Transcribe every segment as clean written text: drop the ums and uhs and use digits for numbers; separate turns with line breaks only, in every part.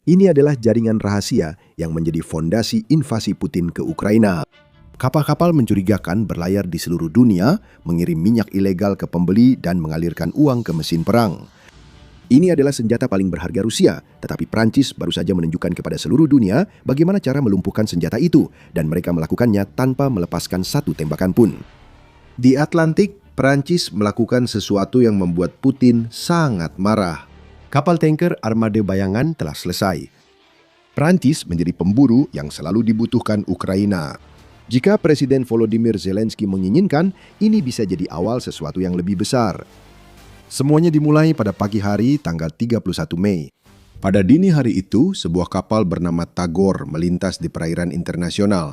Ini adalah jaringan rahasia yang menjadi fondasi invasi Putin ke Ukraina. Kapal-kapal mencurigakan berlayar di seluruh dunia, mengirim minyak ilegal ke pembeli dan mengalirkan uang ke mesin perang. Ini adalah senjata paling berharga Rusia, tetapi Prancis baru saja menunjukkan kepada seluruh dunia bagaimana cara melumpuhkan senjata itu, dan mereka melakukannya tanpa melepaskan satu tembakan pun. Di Atlantik, Prancis melakukan sesuatu yang membuat Putin sangat marah. Kapal tanker armada bayangan telah selesai. Prancis menjadi pemburu yang selalu dibutuhkan Ukraina. Jika Presiden Volodymyr Zelensky menginginkan, ini bisa jadi awal sesuatu yang lebih besar. Semuanya dimulai pada pagi hari tanggal 31 Mei. Pada dini hari itu, sebuah kapal bernama Tagor melintas di perairan internasional.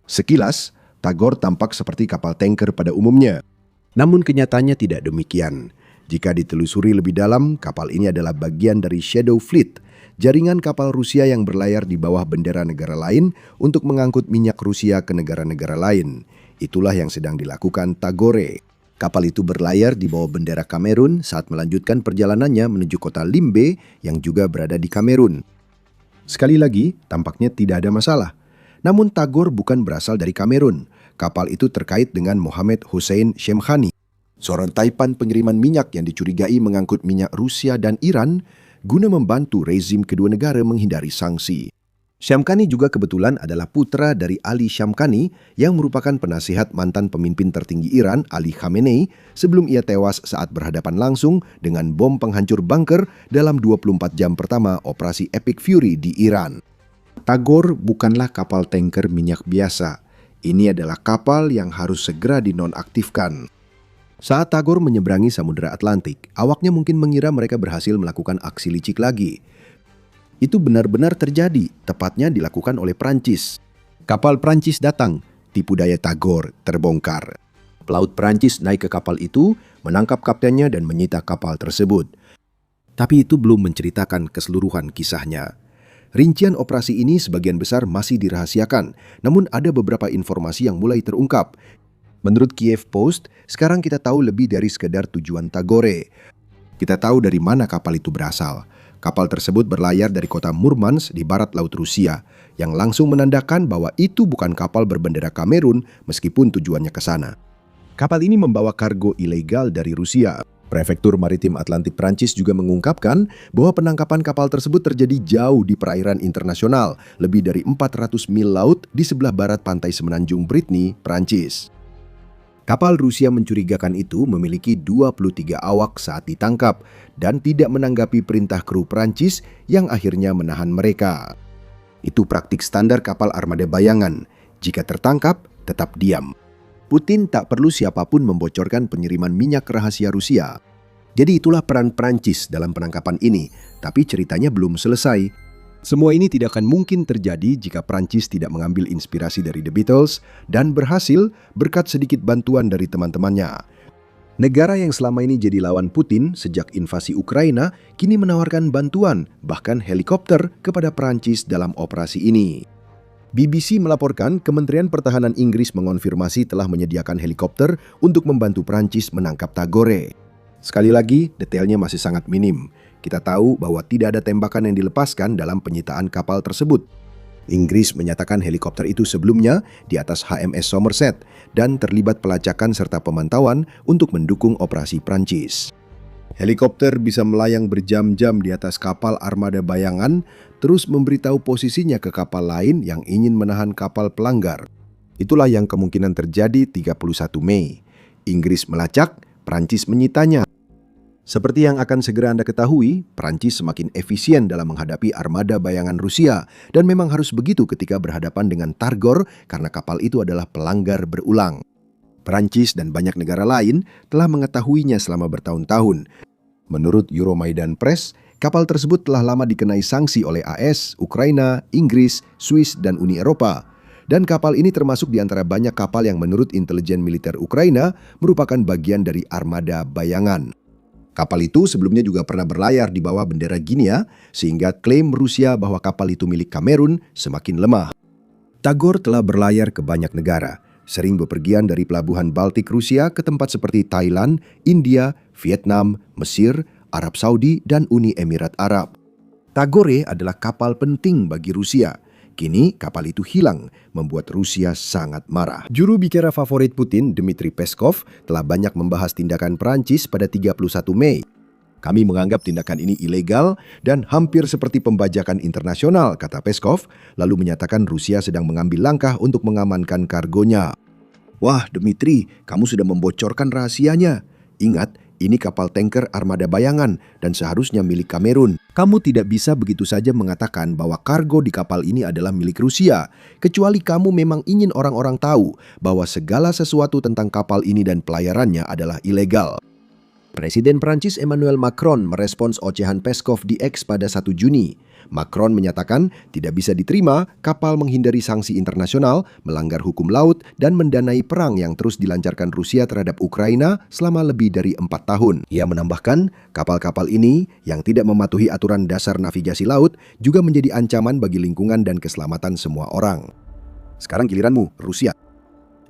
Sekilas, Tagor tampak seperti kapal tanker pada umumnya. Namun kenyataannya tidak demikian. Jika ditelusuri lebih dalam, kapal ini adalah bagian dari Shadow Fleet, jaringan kapal Rusia yang berlayar di bawah bendera negara lain untuk mengangkut minyak Rusia ke negara-negara lain. Itulah yang sedang dilakukan Tagore. Kapal itu berlayar di bawah bendera Kamerun saat melanjutkan perjalanannya menuju kota Limbe yang juga berada di Kamerun. Sekali lagi, tampaknya tidak ada masalah. Namun Tagor bukan berasal dari Kamerun. Kapal itu terkait dengan Mohamed Hussein Shemkhani, seorang taipan pengiriman minyak yang dicurigai mengangkut minyak Rusia dan Iran guna membantu rezim kedua negara menghindari sanksi. Shemkhani juga kebetulan adalah putra dari Ali Shamkhani yang merupakan penasihat mantan pemimpin tertinggi Iran, Ali Khamenei, sebelum ia tewas saat berhadapan langsung dengan bom penghancur bunker dalam 24 jam pertama operasi Epic Fury di Iran. Tagor bukanlah kapal tanker minyak biasa. Ini adalah kapal yang harus segera dinonaktifkan. Saat Tagor menyeberangi Samudra Atlantik, awaknya mungkin mengira mereka berhasil melakukan aksi licik lagi. Itu benar-benar terjadi, tepatnya dilakukan oleh Prancis. Kapal Prancis datang, tipu daya Tagor terbongkar. Pelaut Prancis naik ke kapal itu, menangkap kaptennya dan menyita kapal tersebut. Tapi itu belum menceritakan keseluruhan kisahnya. Rincian operasi ini sebagian besar masih dirahasiakan, namun ada beberapa informasi yang mulai terungkap. Menurut Kiev Post, sekarang kita tahu lebih dari sekedar tujuan Tagore. Kita tahu dari mana kapal itu berasal. Kapal tersebut berlayar dari kota Murmansk di barat laut Rusia, yang langsung menandakan bahwa itu bukan kapal berbendera Kamerun meskipun tujuannya ke sana. Kapal ini membawa kargo ilegal dari Rusia. Prefektur Maritim Atlantik Prancis juga mengungkapkan bahwa penangkapan kapal tersebut terjadi jauh di perairan internasional, lebih dari 400 mil laut di sebelah barat pantai semenanjung Brittany, Prancis. Kapal Rusia mencurigakan itu memiliki 23 awak saat ditangkap dan tidak menanggapi perintah kru Prancis yang akhirnya menahan mereka. Itu praktik standar kapal armada bayangan. Jika tertangkap, tetap diam. Putin tak perlu siapapun membocorkan pengiriman minyak rahasia Rusia. Jadi itulah peran Prancis dalam penangkapan ini, tapi ceritanya belum selesai. Semua ini tidak akan mungkin terjadi jika Prancis tidak mengambil inspirasi dari The Beatles dan berhasil berkat sedikit bantuan dari teman-temannya. Negara yang selama ini jadi lawan Putin sejak invasi Ukraina kini menawarkan bantuan, bahkan helikopter kepada Prancis dalam operasi ini. BBC melaporkan Kementerian Pertahanan Inggris mengonfirmasi telah menyediakan helikopter untuk membantu Prancis menangkap Tagore. Sekali lagi, detailnya masih sangat minim. Kita tahu bahwa tidak ada tembakan yang dilepaskan dalam penyitaan kapal tersebut. Inggris menyatakan helikopter itu sebelumnya di atas HMS Somerset dan terlibat pelacakan serta pemantauan untuk mendukung operasi Prancis. Helikopter bisa melayang berjam-jam di atas kapal armada bayangan, terus memberitahu posisinya ke kapal lain yang ingin menahan kapal pelanggar. Itulah yang kemungkinan terjadi 31 Mei. Inggris melacak, Prancis menyitanya. Seperti yang akan segera Anda ketahui, Prancis semakin efisien dalam menghadapi armada bayangan Rusia, dan memang harus begitu ketika berhadapan dengan Tagor karena kapal itu adalah pelanggar berulang. Prancis dan banyak negara lain telah mengetahuinya selama bertahun-tahun. Menurut Euromaidan Press, kapal tersebut telah lama dikenai sanksi oleh AS, Ukraina, Inggris, Swiss, dan Uni Eropa. Dan kapal ini termasuk di antara banyak kapal yang menurut intelijen militer Ukraina merupakan bagian dari armada bayangan. Kapal itu sebelumnya juga pernah berlayar di bawah bendera Guinea, sehingga klaim Rusia bahwa kapal itu milik Kamerun semakin lemah. Tagor telah berlayar ke banyak negara, sering bepergian dari pelabuhan Baltik Rusia ke tempat seperti Thailand, India, Vietnam, Mesir, Arab Saudi, dan Uni Emirat Arab. Tagore adalah kapal penting bagi Rusia. Kini kapal itu hilang, membuat Rusia sangat marah. Juru bicara favorit Putin, Dmitry Peskov, telah banyak membahas tindakan Prancis pada 31 Mei. Kami menganggap tindakan ini ilegal dan hampir seperti pembajakan internasional, kata Peskov, lalu menyatakan Rusia sedang mengambil langkah untuk mengamankan kargonya. Wah, Dmitry, kamu sudah membocorkan rahasianya. Ingat, ini kapal tanker armada bayangan dan seharusnya milik Kamerun. Kamu tidak bisa begitu saja mengatakan bahwa kargo di kapal ini adalah milik Rusia, kecuali kamu memang ingin orang-orang tahu bahwa segala sesuatu tentang kapal ini dan pelayarannya adalah ilegal. Presiden Prancis Emmanuel Macron merespons ocehan Peskov di X pada 1 Juni. Macron menyatakan tidak bisa diterima kapal menghindari sanksi internasional, melanggar hukum laut, dan mendanai perang yang terus dilancarkan Rusia terhadap Ukraina selama lebih dari 4 tahun. Ia menambahkan, kapal-kapal ini yang tidak mematuhi aturan dasar navigasi laut juga menjadi ancaman bagi lingkungan dan keselamatan semua orang. Sekarang giliranmu, Rusia.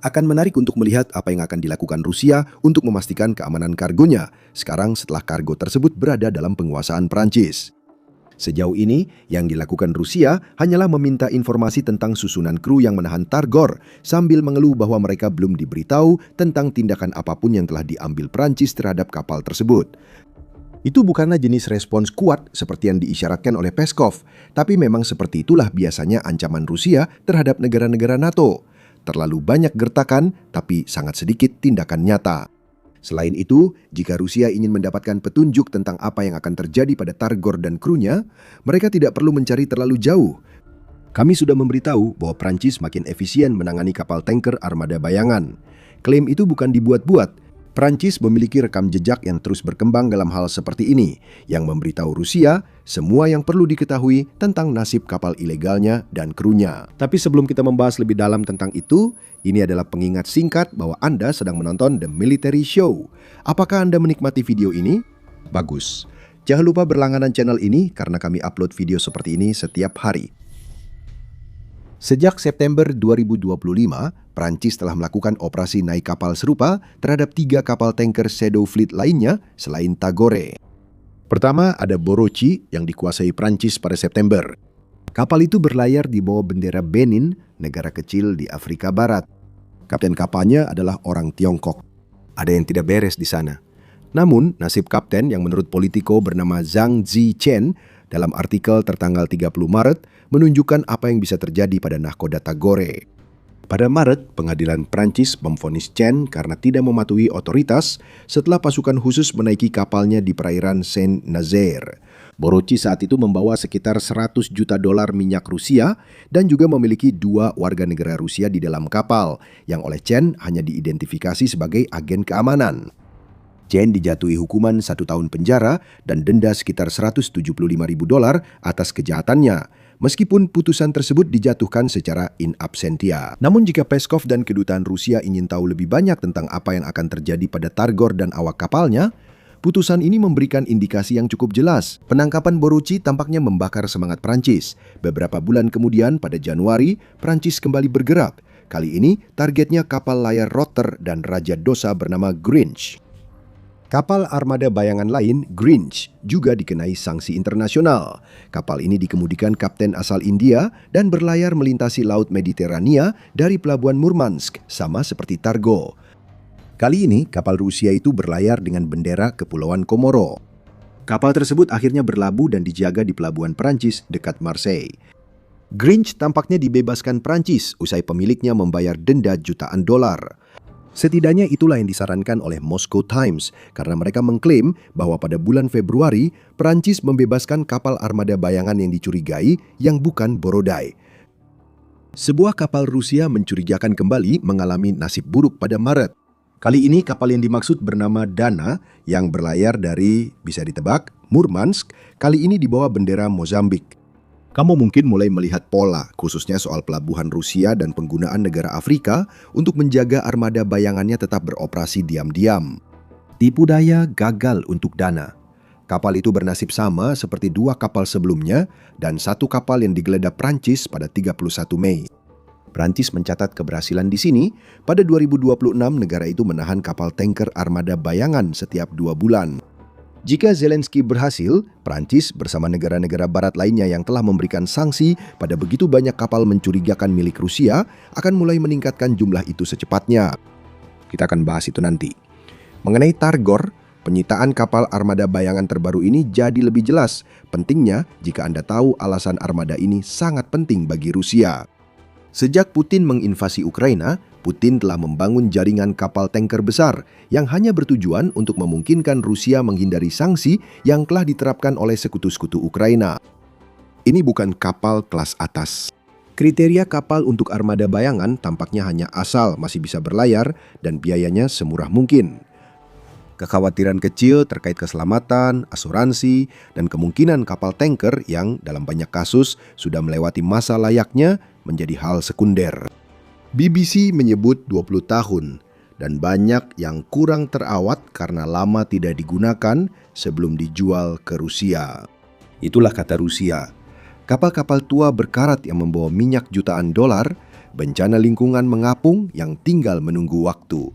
Akan menarik untuk melihat apa yang akan dilakukan Rusia untuk memastikan keamanan kargonya sekarang setelah kargo tersebut berada dalam penguasaan Prancis. Sejauh ini, yang dilakukan Rusia hanyalah meminta informasi tentang susunan kru yang menahan Targor sambil mengeluh bahwa mereka belum diberitahu tentang tindakan apapun yang telah diambil Prancis terhadap kapal tersebut. Itu bukanlah jenis respons kuat seperti yang diisyaratkan oleh Peskov, tapi memang seperti itulah biasanya ancaman Rusia terhadap negara-negara NATO. Terlalu banyak gertakan, tapi sangat sedikit tindakan nyata. Selain itu, jika Rusia ingin mendapatkan petunjuk tentang apa yang akan terjadi pada Targor dan krunya, mereka tidak perlu mencari terlalu jauh. Kami sudah memberitahu bahwa Prancis makin efisien menangani kapal tanker armada bayangan. Klaim itu bukan dibuat-buat. Prancis memiliki rekam jejak yang terus berkembang dalam hal seperti ini, yang memberitahu Rusia semua yang perlu diketahui tentang nasib kapal ilegalnya dan krunya. Tapi sebelum kita membahas lebih dalam tentang itu, ini adalah pengingat singkat bahwa Anda sedang menonton The Military Show. Apakah Anda menikmati video ini? Bagus. Jangan lupa berlangganan channel ini karena kami upload video seperti ini setiap hari. Sejak September 2025, Prancis telah melakukan operasi naik kapal serupa terhadap 3 kapal tanker Shadow Fleet lainnya selain Tagore. Pertama ada Borochi yang dikuasai Prancis pada September. Kapal itu berlayar di bawah bendera Benin, negara kecil di Afrika Barat. Kapten kapalnya adalah orang Tiongkok. Ada yang tidak beres di sana. Namun, nasib kapten yang menurut Politico bernama Zhang Zichen dalam artikel tertanggal 30 Maret menunjukkan apa yang bisa terjadi pada nahkoda Tagore. Pada Maret, pengadilan Prancis memvonis Chen karena tidak mematuhi otoritas setelah pasukan khusus menaiki kapalnya di perairan Saint-Nazaire. Borochi saat itu membawa sekitar $100 juta minyak Rusia dan juga memiliki 2 warga negara Rusia di dalam kapal, yang oleh Chen hanya diidentifikasi sebagai agen keamanan. Chen dijatuhi hukuman 1 tahun penjara dan denda sekitar $175.000 atas kejahatannya, meskipun putusan tersebut dijatuhkan secara in absentia. Namun jika Peskov dan kedutaan Rusia ingin tahu lebih banyak tentang apa yang akan terjadi pada Targor dan awak kapalnya, putusan ini memberikan indikasi yang cukup jelas. Penangkapan Borochi tampaknya membakar semangat Prancis. Beberapa bulan kemudian, pada Januari, Prancis kembali bergerak. Kali ini, targetnya kapal layar Rotter dan Raja Dosa bernama Grinch. Kapal armada bayangan lain, Grinch, juga dikenai sanksi internasional. Kapal ini dikemudikan kapten asal India dan berlayar melintasi Laut Mediterania dari pelabuhan Murmansk, sama seperti Targo. Kali ini, kapal Rusia itu berlayar dengan bendera Kepulauan Komoro. Kapal tersebut akhirnya berlabuh dan dijaga di pelabuhan Prancis dekat Marseille. Grinch tampaknya dibebaskan Prancis usai pemiliknya membayar denda jutaan dolar. Setidaknya itulah yang disarankan oleh Moscow Times karena mereka mengklaim bahwa pada bulan Februari, Prancis membebaskan kapal armada bayangan yang dicurigai yang bukan Borodai. Sebuah kapal Rusia mencurigakan kembali mengalami nasib buruk pada Maret. Kali ini kapal yang dimaksud bernama Dana yang berlayar dari, bisa ditebak, Murmansk, kali ini dibawa bendera Mozambik. Kamu mungkin mulai melihat pola, khususnya soal pelabuhan Rusia dan penggunaan negara Afrika untuk menjaga armada bayangannya tetap beroperasi diam-diam. Tipu daya gagal untuk Dana. Kapal itu bernasib sama seperti 2 kapal sebelumnya dan 1 kapal yang digeledah Prancis pada 31 Mei. Prancis mencatat keberhasilan di sini. Pada 2026, negara itu menahan kapal tanker armada bayangan setiap 2 bulan. Jika Zelensky berhasil, Prancis bersama negara-negara barat lainnya yang telah memberikan sanksi pada begitu banyak kapal mencurigakan milik Rusia akan mulai meningkatkan jumlah itu secepatnya. Kita akan bahas itu nanti. Mengenai Targor, penyitaan kapal armada bayangan terbaru ini jadi lebih jelas. Pentingnya jika Anda tahu alasan armada ini sangat penting bagi Rusia. Sejak Putin menginvasi Ukraina, Putin telah membangun jaringan kapal tanker besar yang hanya bertujuan untuk memungkinkan Rusia menghindari sanksi yang telah diterapkan oleh sekutu-sekutu Ukraina. Ini bukan kapal kelas atas. Kriteria kapal untuk armada bayangan tampaknya hanya asal masih bisa berlayar dan biayanya semurah mungkin. Kekhawatiran kecil terkait keselamatan, asuransi, dan kemungkinan kapal tanker yang dalam banyak kasus sudah melewati masa layaknya menjadi hal sekunder. BBC menyebut 20 tahun dan banyak yang kurang terawat karena lama tidak digunakan sebelum dijual ke Rusia. Itulah kata Rusia. Kapal-kapal tua berkarat yang membawa minyak jutaan dolar, bencana lingkungan mengapung yang tinggal menunggu waktu.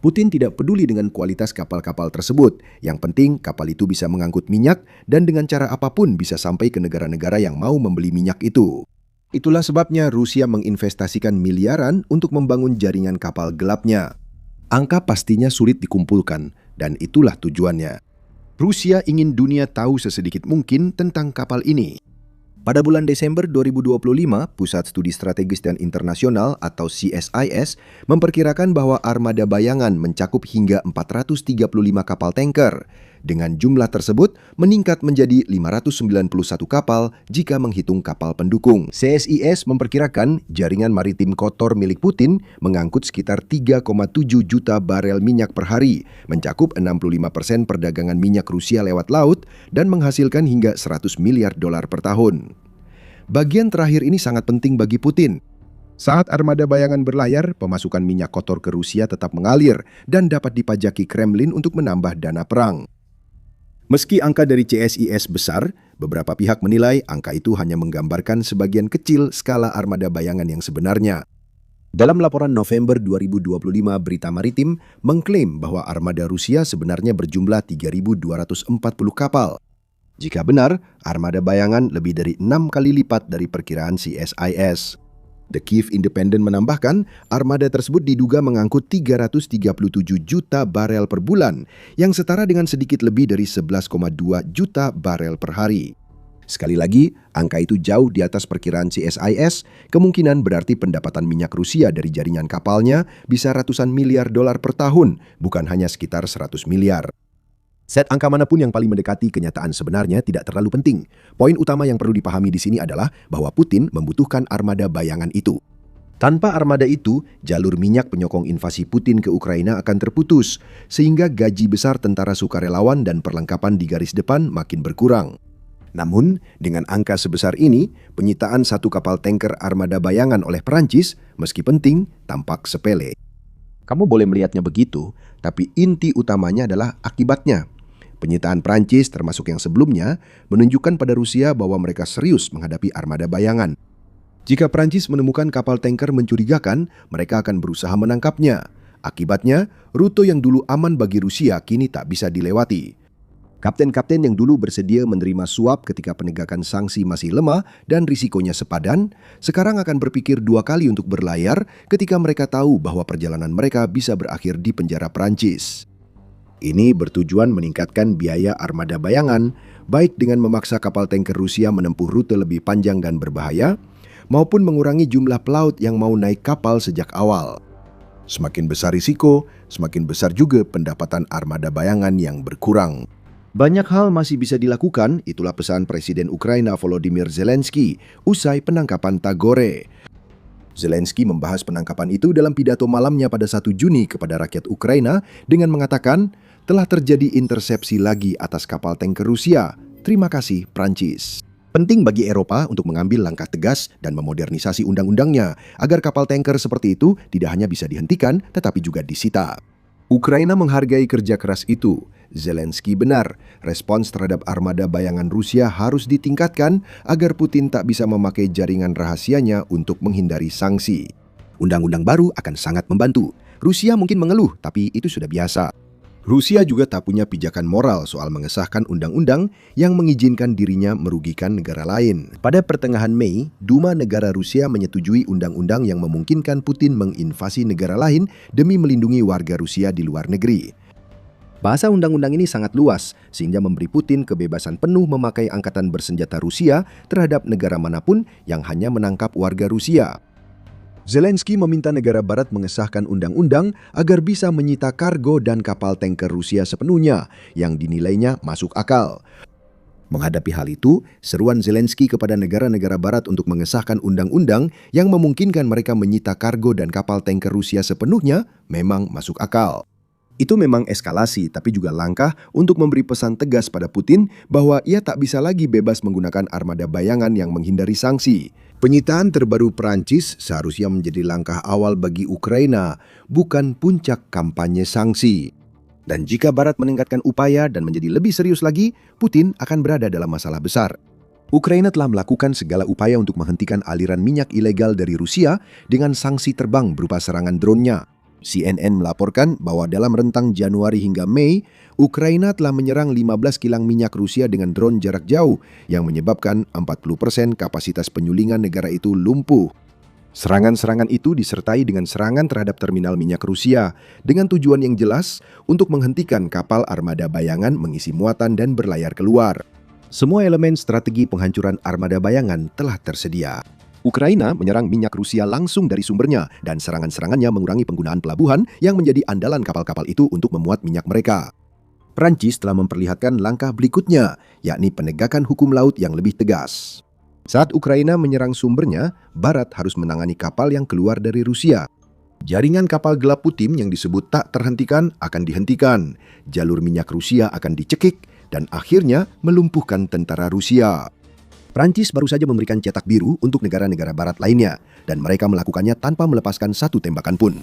Putin tidak peduli dengan kualitas kapal-kapal tersebut. Yang penting kapal itu bisa mengangkut minyak dan dengan cara apapun bisa sampai ke negara-negara yang mau membeli minyak itu. Itulah sebabnya Rusia menginvestasikan miliaran untuk membangun jaringan kapal gelapnya. Angka pastinya sulit dikumpulkan dan itulah tujuannya. Rusia ingin dunia tahu sesedikit mungkin tentang kapal ini. Pada bulan Desember 2025, Pusat Studi Strategis dan Internasional atau CSIS memperkirakan bahwa armada bayangan mencakup hingga 435 kapal tanker. Dengan jumlah tersebut meningkat menjadi 591 kapal jika menghitung kapal pendukung. CSIS memperkirakan jaringan maritim kotor milik Putin mengangkut sekitar 3,7 juta barel minyak per hari, mencakup 65% perdagangan minyak Rusia lewat laut dan menghasilkan hingga 100 miliar dolar per tahun. Bagian terakhir ini sangat penting bagi Putin. Saat armada bayangan berlayar, pemasukan minyak kotor ke Rusia tetap mengalir dan dapat dipajaki Kremlin untuk menambah dana perang. Meski angka dari CSIS besar, beberapa pihak menilai angka itu hanya menggambarkan sebagian kecil skala armada bayangan yang sebenarnya. Dalam laporan November 2025, Berita Maritim mengklaim bahwa armada Rusia sebenarnya berjumlah 3.240 kapal. Jika benar, armada bayangan lebih dari 6 kali lipat dari perkiraan CSIS. The Kyiv Independent menambahkan, armada tersebut diduga mengangkut 337 juta barel per bulan, yang setara dengan sedikit lebih dari 11,2 juta barel per hari. Sekali lagi, angka itu jauh di atas perkiraan CSIS, kemungkinan berarti pendapatan minyak Rusia dari jaringan kapalnya bisa ratusan miliar dolar per tahun, bukan hanya sekitar 100 miliar. Set angka manapun yang paling mendekati kenyataan sebenarnya tidak terlalu penting. Poin utama yang perlu dipahami di sini adalah bahwa Putin membutuhkan armada bayangan itu. Tanpa armada itu, jalur minyak penyokong invasi Putin ke Ukraina akan terputus, sehingga gaji besar tentara sukarelawan dan perlengkapan di garis depan makin berkurang. Namun, dengan angka sebesar ini, penyitaan satu kapal tanker armada bayangan oleh Prancis, meski penting, tampak sepele. Kamu boleh melihatnya begitu, tapi inti utamanya adalah akibatnya. Penyitaan Prancis termasuk yang sebelumnya menunjukkan pada Rusia bahwa mereka serius menghadapi armada bayangan. Jika Prancis menemukan kapal tanker mencurigakan, mereka akan berusaha menangkapnya. Akibatnya, rute yang dulu aman bagi Rusia kini tak bisa dilewati. Kapten-kapten yang dulu bersedia menerima suap ketika penegakan sanksi masih lemah dan risikonya sepadan, sekarang akan berpikir dua kali untuk berlayar ketika mereka tahu bahwa perjalanan mereka bisa berakhir di penjara Prancis. Ini bertujuan meningkatkan biaya armada bayangan, baik dengan memaksa kapal tanker Rusia menempuh rute lebih panjang dan berbahaya, maupun mengurangi jumlah pelaut yang mau naik kapal sejak awal. Semakin besar risiko, semakin besar juga pendapatan armada bayangan yang berkurang. Banyak hal masih bisa dilakukan, itulah pesan Presiden Ukraina Volodymyr Zelensky usai penangkapan Tagore. Zelensky membahas penangkapan itu dalam pidato malamnya pada 1 Juni kepada rakyat Ukraina dengan mengatakan, telah terjadi intersepsi lagi atas kapal tanker Rusia. Terima kasih, Prancis. Penting bagi Eropa untuk mengambil langkah tegas dan memodernisasi undang-undangnya agar kapal tanker seperti itu tidak hanya bisa dihentikan tetapi juga disita. Ukraina menghargai kerja keras itu. Zelensky benar, respons terhadap armada bayangan Rusia harus ditingkatkan agar Putin tak bisa memakai jaringan rahasianya untuk menghindari sanksi. Undang-undang baru akan sangat membantu. Rusia mungkin mengeluh, tapi itu sudah biasa. Rusia juga tak punya pijakan moral soal mengesahkan undang-undang yang mengizinkan dirinya merugikan negara lain. Pada pertengahan Mei, Duma negara Rusia menyetujui undang-undang yang memungkinkan Putin menginvasi negara lain demi melindungi warga Rusia di luar negeri. Bahasa undang-undang ini sangat luas, sehingga memberi Putin kebebasan penuh memakai angkatan bersenjata Rusia terhadap negara manapun yang hanya menangkap warga Rusia. Zelensky meminta negara barat mengesahkan undang-undang agar bisa menyita kargo dan kapal tanker Rusia sepenuhnya yang dinilainya masuk akal. Menghadapi hal itu, seruan Zelensky kepada negara-negara barat untuk mengesahkan undang-undang yang memungkinkan mereka menyita kargo dan kapal tanker Rusia sepenuhnya memang masuk akal. Itu memang eskalasi, tapi juga langkah untuk memberi pesan tegas pada Putin bahwa ia tak bisa lagi bebas menggunakan armada bayangan yang menghindari sanksi. Penyitaan terbaru Prancis seharusnya menjadi langkah awal bagi Ukraina, bukan puncak kampanye sanksi. Dan jika Barat meningkatkan upaya dan menjadi lebih serius lagi, Putin akan berada dalam masalah besar. Ukraina telah melakukan segala upaya untuk menghentikan aliran minyak ilegal dari Rusia dengan sanksi terbang berupa serangan drone-nya. CNN melaporkan bahwa dalam rentang Januari hingga Mei, Ukraina telah menyerang 15 kilang minyak Rusia dengan drone jarak jauh yang menyebabkan 40% kapasitas penyulingan negara itu lumpuh. Serangan-serangan itu disertai dengan serangan terhadap terminal minyak Rusia dengan tujuan yang jelas untuk menghentikan kapal armada bayangan mengisi muatan dan berlayar keluar. Semua elemen strategi penghancuran armada bayangan telah tersedia. Ukraina menyerang minyak Rusia langsung dari sumbernya dan serangan-serangannya mengurangi penggunaan pelabuhan yang menjadi andalan kapal-kapal itu untuk memuat minyak mereka. Prancis telah memperlihatkan langkah berikutnya, yakni penegakan hukum laut yang lebih tegas. Saat Ukraina menyerang sumbernya, Barat harus menangani kapal yang keluar dari Rusia. Jaringan kapal gelap Putin yang disebut tak terhentikan akan dihentikan, jalur minyak Rusia akan dicekik, dan akhirnya melumpuhkan tentara Rusia. Prancis baru saja memberikan cetak biru untuk negara-negara barat lainnya, dan mereka melakukannya tanpa melepaskan satu tembakan pun.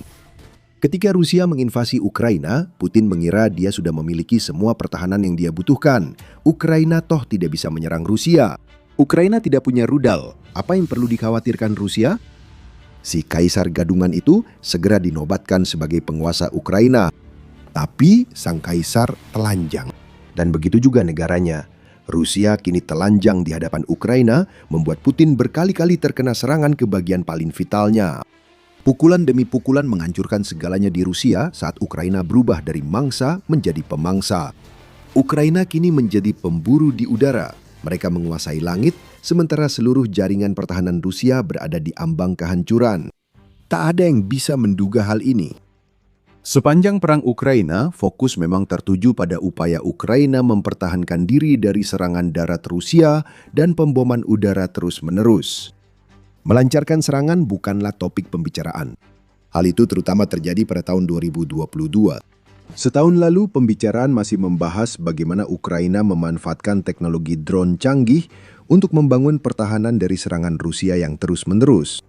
Ketika Rusia menginvasi Ukraina, Putin mengira dia sudah memiliki semua pertahanan yang dia butuhkan. Ukraina toh tidak bisa menyerang Rusia. Ukraina tidak punya rudal. Apa yang perlu dikhawatirkan Rusia? Si kaisar gadungan itu segera dinobatkan sebagai penguasa Ukraina. Tapi sang kaisar telanjang. Dan begitu juga negaranya. Rusia kini telanjang di hadapan Ukraina, membuat Putin berkali-kali terkena serangan ke bagian paling vitalnya. Pukulan demi pukulan menghancurkan segalanya di Rusia saat Ukraina berubah dari mangsa menjadi pemangsa. Ukraina kini menjadi pemburu di udara. Mereka menguasai langit, sementara seluruh jaringan pertahanan Rusia berada di ambang kehancuran. Tak ada yang bisa menduga hal ini. Sepanjang perang Ukraina, fokus memang tertuju pada upaya Ukraina mempertahankan diri dari serangan darat Rusia dan pemboman udara terus-menerus. Melancarkan serangan bukanlah topik pembicaraan. Hal itu terutama terjadi pada tahun 2022. Setahun lalu, pembicaraan masih membahas bagaimana Ukraina memanfaatkan teknologi drone canggih untuk membangun pertahanan dari serangan Rusia yang terus-menerus.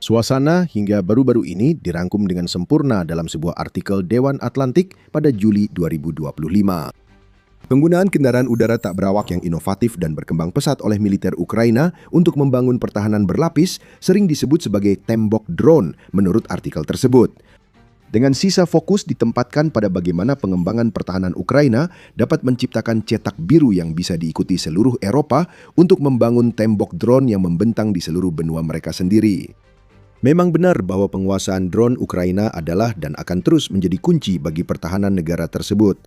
Suasana hingga baru-baru ini dirangkum dengan sempurna dalam sebuah artikel Dewan Atlantik pada Juli 2025. Penggunaan kendaraan udara tak berawak yang inovatif dan berkembang pesat oleh militer Ukraina untuk membangun pertahanan berlapis sering disebut sebagai tembok drone menurut artikel tersebut. Dengan sisa fokus ditempatkan pada bagaimana pengembangan pertahanan Ukraina dapat menciptakan cetak biru yang bisa diikuti seluruh Eropa untuk membangun tembok drone yang membentang di seluruh benua mereka sendiri. Memang benar bahwa penguasaan drone Ukraina adalah dan akan terus menjadi kunci bagi pertahanan negara tersebut.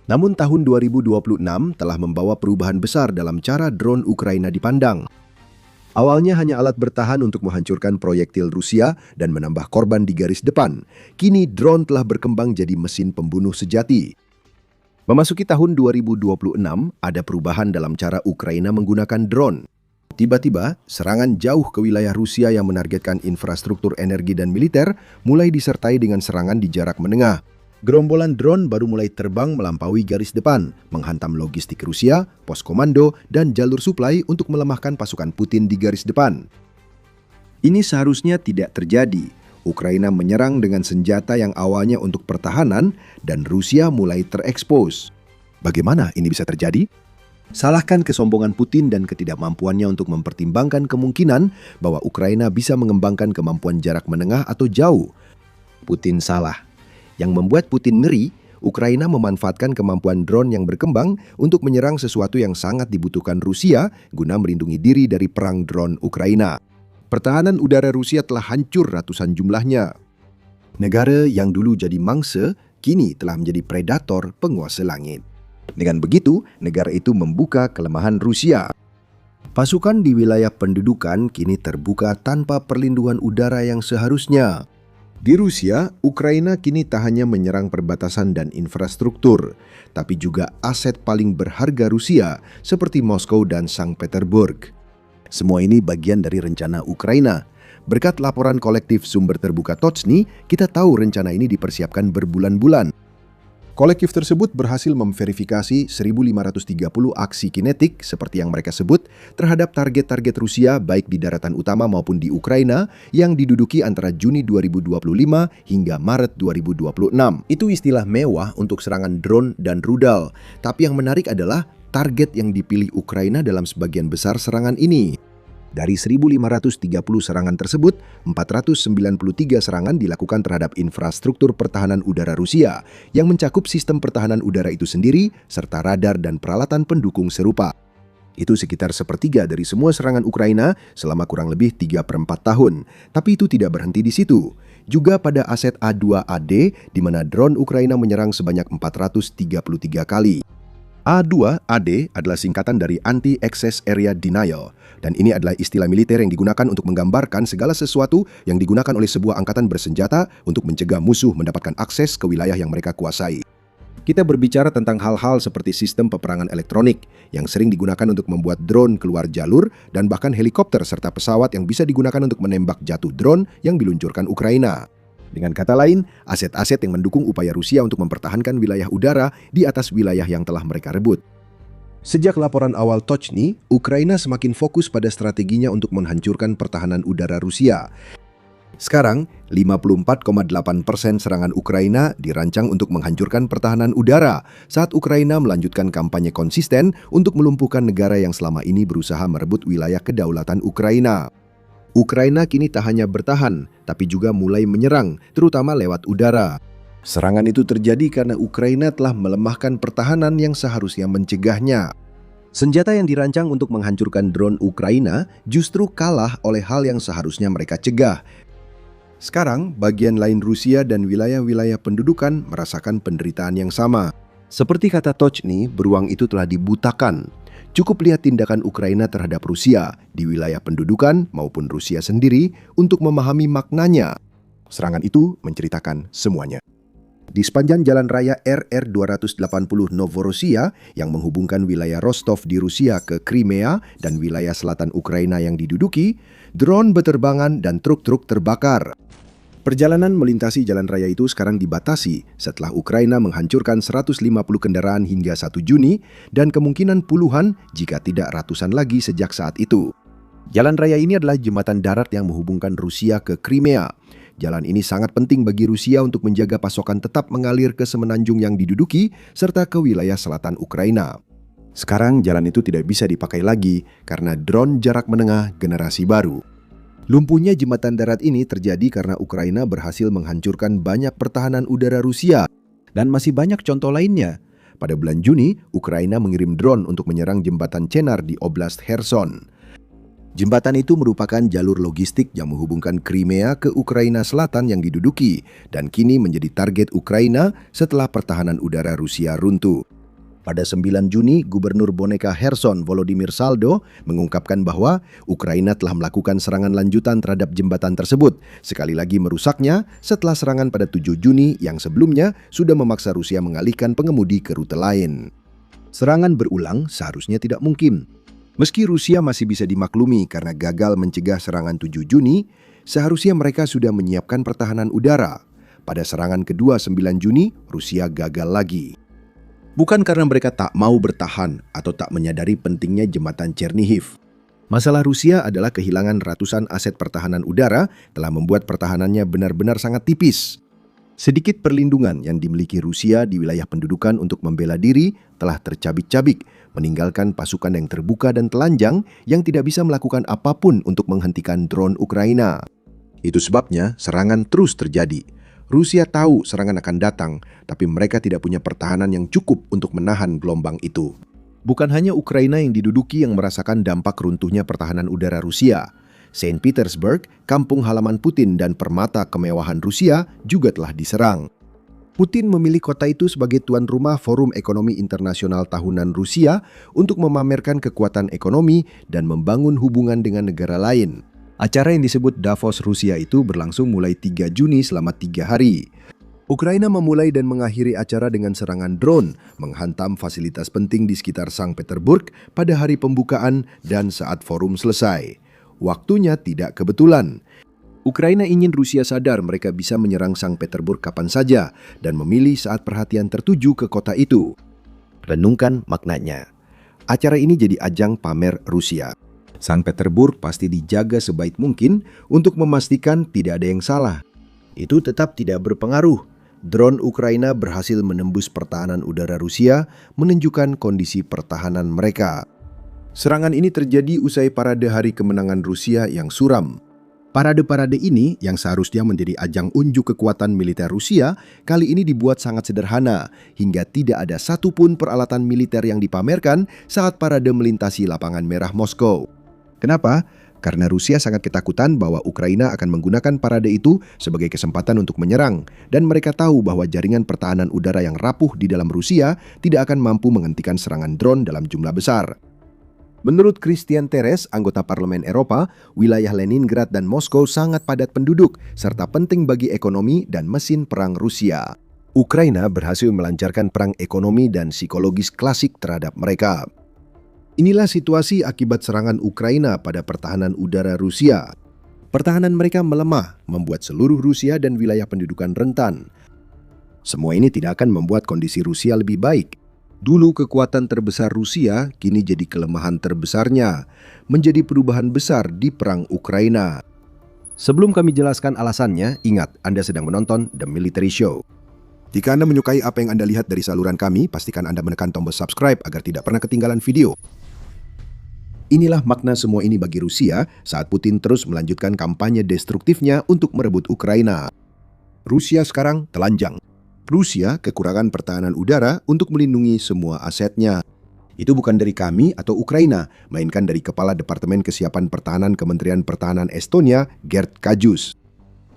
Namun tahun 2026 telah membawa perubahan besar dalam cara drone Ukraina dipandang. Awalnya hanya alat bertahan untuk menghancurkan proyektil Rusia dan menambah korban di garis depan. Kini drone telah berkembang jadi mesin pembunuh sejati. Memasuki tahun 2026, ada perubahan dalam cara Ukraina menggunakan drone. Tiba-tiba, serangan jauh ke wilayah Rusia yang menargetkan infrastruktur energi dan militer mulai disertai dengan serangan di jarak menengah. Gerombolan drone baru mulai terbang melampaui garis depan, menghantam logistik Rusia, pos komando, dan jalur suplai untuk melemahkan pasukan Putin di garis depan. Ini seharusnya tidak terjadi. Ukraina menyerang dengan senjata yang awalnya untuk pertahanan, dan Rusia mulai terekspos. Bagaimana ini bisa terjadi? Salahkan kesombongan Putin dan ketidakmampuannya untuk mempertimbangkan kemungkinan bahwa Ukraina bisa mengembangkan kemampuan jarak menengah atau jauh. Putin salah. Yang membuat Putin ngeri, Ukraina memanfaatkan kemampuan drone yang berkembang untuk menyerang sesuatu yang sangat dibutuhkan Rusia guna melindungi diri dari perang drone Ukraina. Pertahanan udara Rusia telah hancur ratusan jumlahnya. Negara yang dulu jadi mangsa, kini telah menjadi predator penguasa langit. Dengan begitu, negara itu membuka kelemahan Rusia. Pasukan di wilayah pendudukan kini terbuka tanpa perlindungan udara yang seharusnya. Di Rusia, Ukraina kini tak hanya menyerang perbatasan dan infrastruktur, tapi juga aset paling berharga Rusia seperti Moskow dan Sankt Petersburg. Semua ini bagian dari rencana Ukraina. Berkat laporan kolektif sumber terbuka Tochny, kita tahu rencana ini dipersiapkan berbulan-bulan. Kolektif tersebut berhasil memverifikasi 1.530 aksi kinetik seperti yang mereka sebut terhadap target-target Rusia baik di daratan utama maupun di Ukraina yang diduduki antara Juni 2025 hingga Maret 2026. Itu istilah mewah untuk serangan drone dan rudal. Tapi yang menarik adalah target yang dipilih Ukraina dalam sebagian besar serangan ini. Dari 1.530 serangan tersebut, 493 serangan dilakukan terhadap infrastruktur pertahanan udara Rusia yang mencakup sistem pertahanan udara itu sendiri serta radar dan peralatan pendukung serupa. Itu sekitar sepertiga dari semua serangan Ukraina selama kurang lebih 3/4 tahun. Tapi itu tidak berhenti di situ. Juga pada aset A2AD di mana drone Ukraina menyerang sebanyak 433 kali. A2AD adalah singkatan dari Anti-Access Area Denial, dan ini adalah istilah militer yang digunakan untuk menggambarkan segala sesuatu yang digunakan oleh sebuah angkatan bersenjata untuk mencegah musuh mendapatkan akses ke wilayah yang mereka kuasai. Kita berbicara tentang hal-hal seperti sistem peperangan elektronik yang sering digunakan untuk membuat drone keluar jalur dan bahkan helikopter serta pesawat yang bisa digunakan untuk menembak jatuh drone yang diluncurkan Ukraina. Dengan kata lain, aset-aset yang mendukung upaya Rusia untuk mempertahankan wilayah udara di atas wilayah yang telah mereka rebut. Sejak laporan awal Tochny, Ukraina semakin fokus pada strateginya untuk menghancurkan pertahanan udara Rusia. Sekarang, 54,8% serangan Ukraina dirancang untuk menghancurkan pertahanan udara saat Ukraina melanjutkan kampanye konsisten untuk melumpuhkan negara yang selama ini berusaha merebut wilayah kedaulatan Ukraina. Ukraina kini tak hanya bertahan, tapi juga mulai menyerang, terutama lewat udara. Serangan itu terjadi karena Ukraina telah melemahkan pertahanan yang seharusnya mencegahnya. Senjata yang dirancang untuk menghancurkan drone Ukraina justru kalah oleh hal yang seharusnya mereka cegah. Sekarang, bagian lain Rusia dan wilayah-wilayah pendudukan merasakan penderitaan yang sama. Seperti kata Tochny, beruang itu telah dibutakan. Cukup lihat tindakan Ukraina terhadap Rusia di wilayah pendudukan maupun Rusia sendiri untuk memahami maknanya. Serangan itu menceritakan semuanya. Di sepanjang jalan raya RR-280 Novorossiya yang menghubungkan wilayah Rostov di Rusia ke Crimea dan wilayah selatan Ukraina yang diduduki, drone berterbangan dan truk-truk terbakar. Perjalanan melintasi jalan raya itu sekarang dibatasi setelah Ukraina menghancurkan 150 kendaraan hingga 1 Juni dan kemungkinan puluhan jika tidak ratusan lagi sejak saat itu. Jalan raya ini adalah jembatan darat yang menghubungkan Rusia ke Crimea. Jalan ini sangat penting bagi Rusia untuk menjaga pasokan tetap mengalir ke semenanjung yang diduduki serta ke wilayah selatan Ukraina. Sekarang jalan itu tidak bisa dipakai lagi karena drone jarak menengah generasi baru. Lumpuhnya jembatan darat ini terjadi karena Ukraina berhasil menghancurkan banyak pertahanan udara Rusia. Dan masih banyak contoh lainnya. Pada bulan Juni, Ukraina mengirim drone untuk menyerang jembatan Chenar di Oblast Kherson. Jembatan itu merupakan jalur logistik yang menghubungkan Crimea ke Ukraina Selatan yang diduduki dan kini menjadi target Ukraina setelah pertahanan udara Rusia runtuh. Pada 9 Juni, Gubernur Boneka Kherson Volodymyr Saldo mengungkapkan bahwa Ukraina telah melakukan serangan lanjutan terhadap jembatan tersebut, sekali lagi merusaknya setelah serangan pada 7 Juni yang sebelumnya sudah memaksa Rusia mengalihkan pengemudi ke rute lain. Serangan berulang seharusnya tidak mungkin. Meski Rusia masih bisa dimaklumi karena gagal mencegah serangan 7 Juni, seharusnya mereka sudah menyiapkan pertahanan udara. Pada serangan kedua 9 Juni, Rusia gagal lagi. Bukan karena mereka tak mau bertahan atau tak menyadari pentingnya jembatan Chernihiv. Masalah Rusia adalah kehilangan ratusan aset pertahanan udara telah membuat pertahanannya benar-benar sangat tipis. Sedikit perlindungan yang dimiliki Rusia di wilayah pendudukan untuk membela diri telah tercabik-cabik, meninggalkan pasukan yang terbuka dan telanjang yang tidak bisa melakukan apapun untuk menghentikan drone Ukraina. Itu sebabnya serangan terus terjadi. Rusia tahu serangan akan datang, tapi mereka tidak punya pertahanan yang cukup untuk menahan gelombang itu. Bukan hanya Ukraina yang diduduki yang merasakan dampak runtuhnya pertahanan udara Rusia. Saint Petersburg, kampung halaman Putin dan permata kemewahan Rusia juga telah diserang. Putin memilih kota itu sebagai tuan rumah Forum Ekonomi Internasional Tahunan Rusia untuk memamerkan kekuatan ekonomi dan membangun hubungan dengan negara lain. Acara yang disebut Davos Rusia itu berlangsung mulai 3 Juni selama 3 hari. Ukraina memulai dan mengakhiri acara dengan serangan drone, menghantam fasilitas penting di sekitar Sankt Petersburg pada hari pembukaan dan saat forum selesai. Waktunya tidak kebetulan. Ukraina ingin Rusia sadar mereka bisa menyerang Sankt Petersburg kapan saja dan memilih saat perhatian tertuju ke kota itu. Renungkan maknanya. Acara ini jadi ajang pamer Rusia. Sankt Petersburg pasti dijaga sebaik mungkin untuk memastikan tidak ada yang salah. Itu tetap tidak berpengaruh. Drone Ukraina berhasil menembus pertahanan udara Rusia, menunjukkan kondisi pertahanan mereka. Serangan ini terjadi usai parade hari kemenangan Rusia yang suram. Parade-parade ini yang seharusnya menjadi ajang unjuk kekuatan militer Rusia, kali ini dibuat sangat sederhana, hingga tidak ada satupun peralatan militer yang dipamerkan saat parade melintasi lapangan merah Moskow. Kenapa? Karena Rusia sangat ketakutan bahwa Ukraina akan menggunakan parade itu sebagai kesempatan untuk menyerang, dan mereka tahu bahwa jaringan pertahanan udara yang rapuh di dalam Rusia tidak akan mampu menghentikan serangan drone dalam jumlah besar. Menurut Christian Terres, anggota Parlemen Eropa, wilayah Leningrad dan Moskow sangat padat penduduk, serta penting bagi ekonomi dan mesin perang Rusia. Ukraina berhasil melancarkan perang ekonomi dan psikologis klasik terhadap mereka. Inilah situasi akibat serangan Ukraina pada pertahanan udara Rusia. Pertahanan mereka melemah, membuat seluruh Rusia dan wilayah pendudukan rentan. Semua ini tidak akan membuat kondisi Rusia lebih baik. Dulu kekuatan terbesar Rusia, kini jadi kelemahan terbesarnya, menjadi perubahan besar di perang Ukraina. Sebelum kami jelaskan alasannya, ingat Anda sedang menonton The Military Show. Jika Anda menyukai apa yang Anda lihat dari saluran kami, pastikan Anda menekan tombol subscribe agar tidak pernah ketinggalan video. Inilah makna semua ini bagi Rusia saat Putin terus melanjutkan kampanye destruktifnya untuk merebut Ukraina. Rusia sekarang telanjang. Rusia kekurangan pertahanan udara untuk melindungi semua asetnya. Itu bukan dari kami atau Ukraina, melainkan dari Kepala Departemen Kesiapan Pertahanan Kementerian Pertahanan Estonia, Gerd Kajus.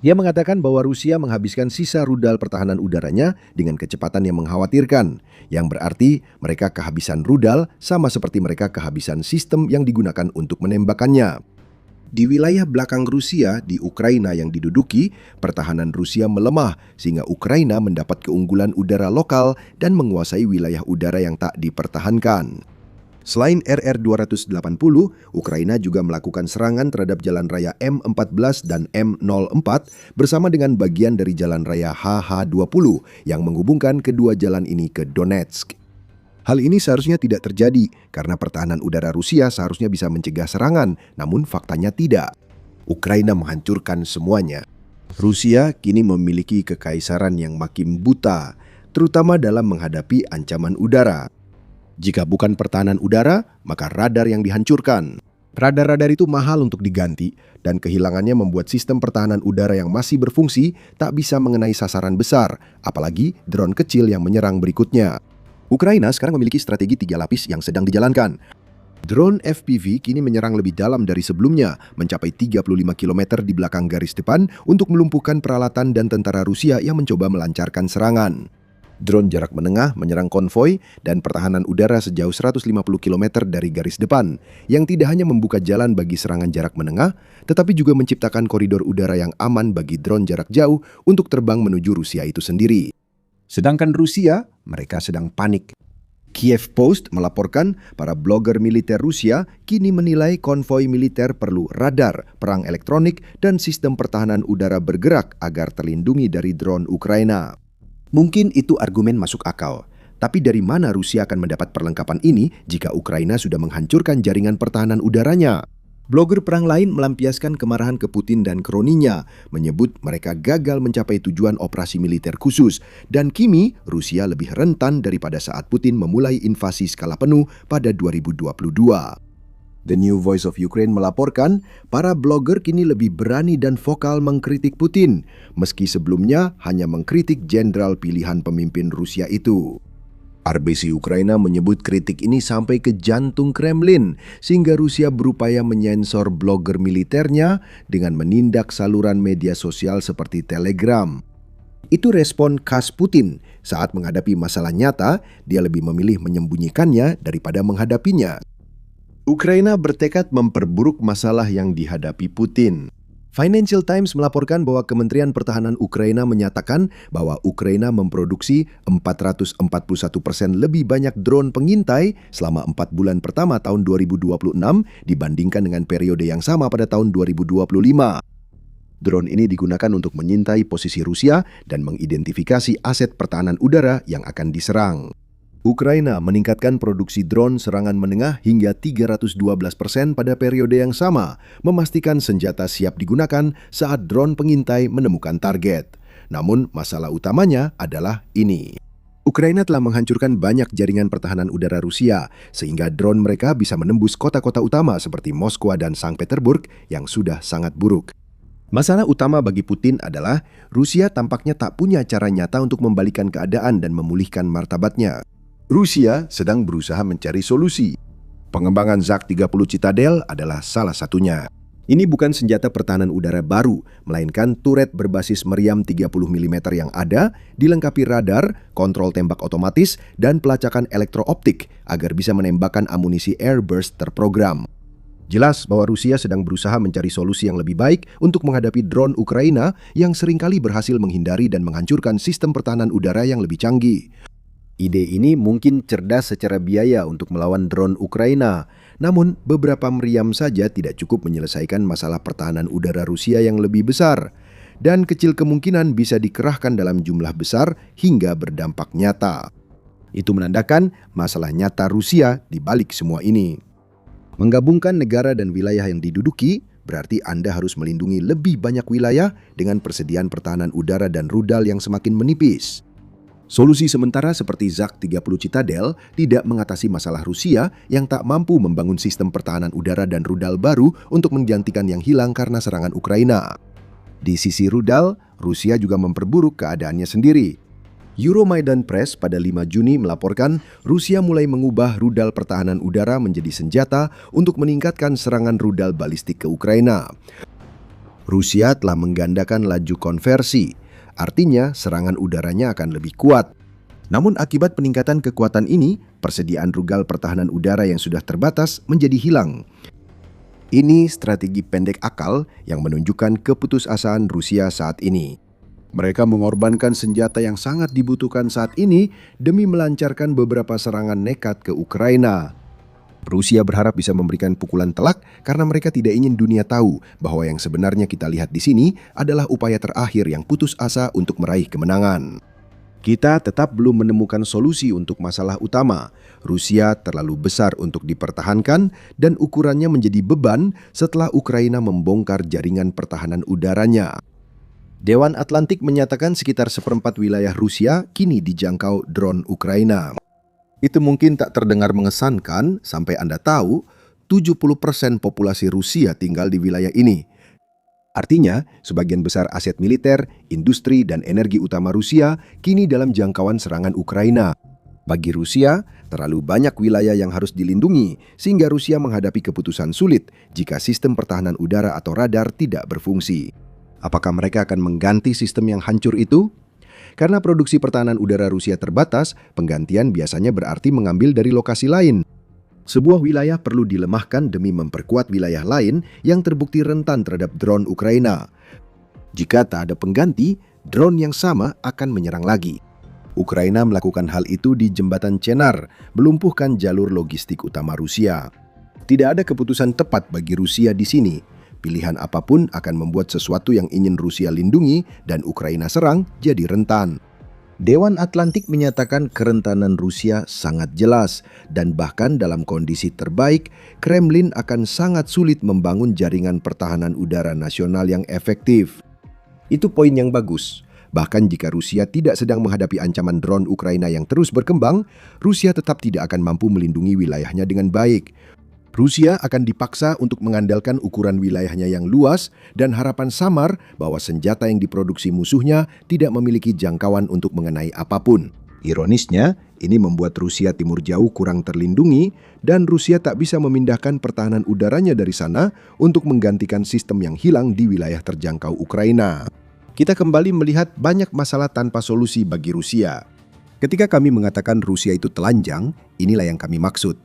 Dia mengatakan bahwa Rusia menghabiskan sisa rudal pertahanan udaranya dengan kecepatan yang mengkhawatirkan, yang berarti mereka kehabisan rudal sama seperti mereka kehabisan sistem yang digunakan untuk menembakkannya. Di wilayah belakang Rusia, di Ukraina yang diduduki, pertahanan Rusia melemah sehingga Ukraina mendapat keunggulan udara lokal dan menguasai wilayah udara yang tak dipertahankan. Selain RR-280, Ukraina juga melakukan serangan terhadap jalan raya M14 dan M04 bersama dengan bagian dari jalan raya HH-20 yang menghubungkan kedua jalan ini ke Donetsk. Hal ini seharusnya tidak terjadi karena pertahanan udara Rusia seharusnya bisa mencegah serangan, namun faktanya tidak. Ukraina menghancurkan semuanya. Rusia kini memiliki kekaisaran yang makin buta, terutama dalam menghadapi ancaman udara. Jika bukan pertahanan udara, maka radar yang dihancurkan. Radar-radar itu mahal untuk diganti, dan kehilangannya membuat sistem pertahanan udara yang masih berfungsi tak bisa mengenai sasaran besar, apalagi drone kecil yang menyerang berikutnya. Ukraina sekarang memiliki strategi 3 lapis yang sedang dijalankan. Drone FPV kini menyerang lebih dalam dari sebelumnya, mencapai 35 km di belakang garis depan untuk melumpuhkan peralatan dan tentara Rusia yang mencoba melancarkan serangan. Drone jarak menengah menyerang konvoi dan pertahanan udara sejauh 150 km dari garis depan, yang tidak hanya membuka jalan bagi serangan jarak menengah, tetapi juga menciptakan koridor udara yang aman bagi drone jarak jauh untuk terbang menuju Rusia itu sendiri. Sedangkan Rusia, mereka sedang panik. Kiev Post melaporkan para blogger militer Rusia kini menilai konvoi militer perlu radar, perang elektronik, dan sistem pertahanan udara bergerak agar terlindungi dari drone Ukraina. Mungkin itu argumen masuk akal, tapi dari mana Rusia akan mendapat perlengkapan ini jika Ukraina sudah menghancurkan jaringan pertahanan udaranya? Blogger perang lain melampiaskan kemarahan ke Putin dan kroninya, menyebut mereka gagal mencapai tujuan operasi militer khusus, dan kini Rusia lebih rentan daripada saat Putin memulai invasi skala penuh pada 2022. The New Voice of Ukraine melaporkan, para blogger kini lebih berani dan vokal mengkritik Putin, meski sebelumnya hanya mengkritik jenderal pilihan pemimpin Rusia itu. RBC Ukraina menyebut kritik ini sampai ke jantung Kremlin, sehingga Rusia berupaya menyensor blogger militernya dengan menindak saluran media sosial seperti Telegram. Itu respon khas Putin. Saat menghadapi masalah nyata, dia lebih memilih menyembunyikannya daripada menghadapinya. Ukraina bertekad memperburuk masalah yang dihadapi Putin. Financial Times melaporkan bahwa Kementerian Pertahanan Ukraina menyatakan bahwa Ukraina memproduksi 441% lebih banyak drone pengintai selama 4 bulan pertama tahun 2026 dibandingkan dengan periode yang sama pada tahun 2025. Drone ini digunakan untuk mengintai posisi Rusia dan mengidentifikasi aset pertahanan udara yang akan diserang. Ukraina meningkatkan produksi drone serangan menengah hingga 312% pada periode yang sama, memastikan senjata siap digunakan saat drone pengintai menemukan target. Namun masalah utamanya adalah ini. Ukraina telah menghancurkan banyak jaringan pertahanan udara Rusia, sehingga drone mereka bisa menembus kota-kota utama seperti Moskwa dan Sankt Petersburg yang sudah sangat buruk. Masalah utama bagi Putin adalah Rusia tampaknya tak punya cara nyata untuk membalikan keadaan dan memulihkan martabatnya. Rusia sedang berusaha mencari solusi. Pengembangan Zak-30 Citadel adalah salah satunya. Ini bukan senjata pertahanan udara baru, melainkan turret berbasis meriam 30 mm yang ada, dilengkapi radar, kontrol tembak otomatis, dan pelacakan elektrooptik agar bisa menembakkan amunisi airburst terprogram. Jelas bahwa Rusia sedang berusaha mencari solusi yang lebih baik untuk menghadapi drone Ukraina yang seringkali berhasil menghindari dan menghancurkan sistem pertahanan udara yang lebih canggih. Ide ini mungkin cerdas secara biaya untuk melawan drone Ukraina, namun beberapa meriam saja tidak cukup menyelesaikan masalah pertahanan udara Rusia yang lebih besar, dan kecil kemungkinan bisa dikerahkan dalam jumlah besar hingga berdampak nyata. Itu menandakan masalah nyata Rusia di balik semua ini. Menggabungkan negara dan wilayah yang diduduki, berarti Anda harus melindungi lebih banyak wilayah dengan persediaan pertahanan udara dan rudal yang semakin menipis. Solusi sementara seperti Zak-30 Citadel tidak mengatasi masalah Rusia yang tak mampu membangun sistem pertahanan udara dan rudal baru untuk menggantikan yang hilang karena serangan Ukraina. Di sisi rudal, Rusia juga memperburuk keadaannya sendiri. Euromaidan Press pada 5 Juni melaporkan Rusia mulai mengubah rudal pertahanan udara menjadi senjata untuk meningkatkan serangan rudal balistik ke Ukraina. Rusia telah menggandakan laju konversi. Artinya, serangan udaranya akan lebih kuat. Namun akibat peningkatan kekuatan ini, persediaan rudal pertahanan udara yang sudah terbatas menjadi hilang. Ini strategi pendek akal yang menunjukkan keputusasaan Rusia saat ini. Mereka mengorbankan senjata yang sangat dibutuhkan saat ini demi melancarkan beberapa serangan nekat ke Ukraina. Rusia berharap bisa memberikan pukulan telak karena mereka tidak ingin dunia tahu bahwa yang sebenarnya kita lihat di sini adalah upaya terakhir yang putus asa untuk meraih kemenangan. Kita tetap belum menemukan solusi untuk masalah utama. Rusia terlalu besar untuk dipertahankan dan ukurannya menjadi beban setelah Ukraina membongkar jaringan pertahanan udaranya. Dewan Atlantik menyatakan sekitar 1/4 wilayah Rusia kini dijangkau drone Ukraina. Itu mungkin tak terdengar mengesankan sampai Anda tahu 70% populasi Rusia tinggal di wilayah ini. Artinya, sebagian besar aset militer, industri, dan energi utama Rusia kini dalam jangkauan serangan Ukraina. Bagi Rusia, terlalu banyak wilayah yang harus dilindungi sehingga Rusia menghadapi keputusan sulit jika sistem pertahanan udara atau radar tidak berfungsi. Apakah mereka akan mengganti sistem yang hancur itu? Karena produksi pertahanan udara Rusia terbatas, penggantian biasanya berarti mengambil dari lokasi lain. Sebuah wilayah perlu dilemahkan demi memperkuat wilayah lain yang terbukti rentan terhadap drone Ukraina. Jika tak ada pengganti, drone yang sama akan menyerang lagi. Ukraina melakukan hal itu di jembatan Chenar, melumpuhkan jalur logistik utama Rusia. Tidak ada keputusan tepat bagi Rusia di sini. Pilihan apapun akan membuat sesuatu yang ingin Rusia lindungi dan Ukraina serang jadi rentan. Dewan Atlantik menyatakan kerentanan Rusia sangat jelas dan bahkan dalam kondisi terbaik, Kremlin akan sangat sulit membangun jaringan pertahanan udara nasional yang efektif. Itu poin yang bagus. Bahkan jika Rusia tidak sedang menghadapi ancaman drone Ukraina yang terus berkembang, Rusia tetap tidak akan mampu melindungi wilayahnya dengan baik. Rusia akan dipaksa untuk mengandalkan ukuran wilayahnya yang luas dan harapan samar bahwa senjata yang diproduksi musuhnya tidak memiliki jangkauan untuk mengenai apapun. Ironisnya, ini membuat Rusia Timur Jauh kurang terlindungi dan Rusia tak bisa memindahkan pertahanan udaranya dari sana untuk menggantikan sistem yang hilang di wilayah terjangkau Ukraina. Kita kembali melihat banyak masalah tanpa solusi bagi Rusia. Ketika kami mengatakan Rusia itu telanjang, inilah yang kami maksud.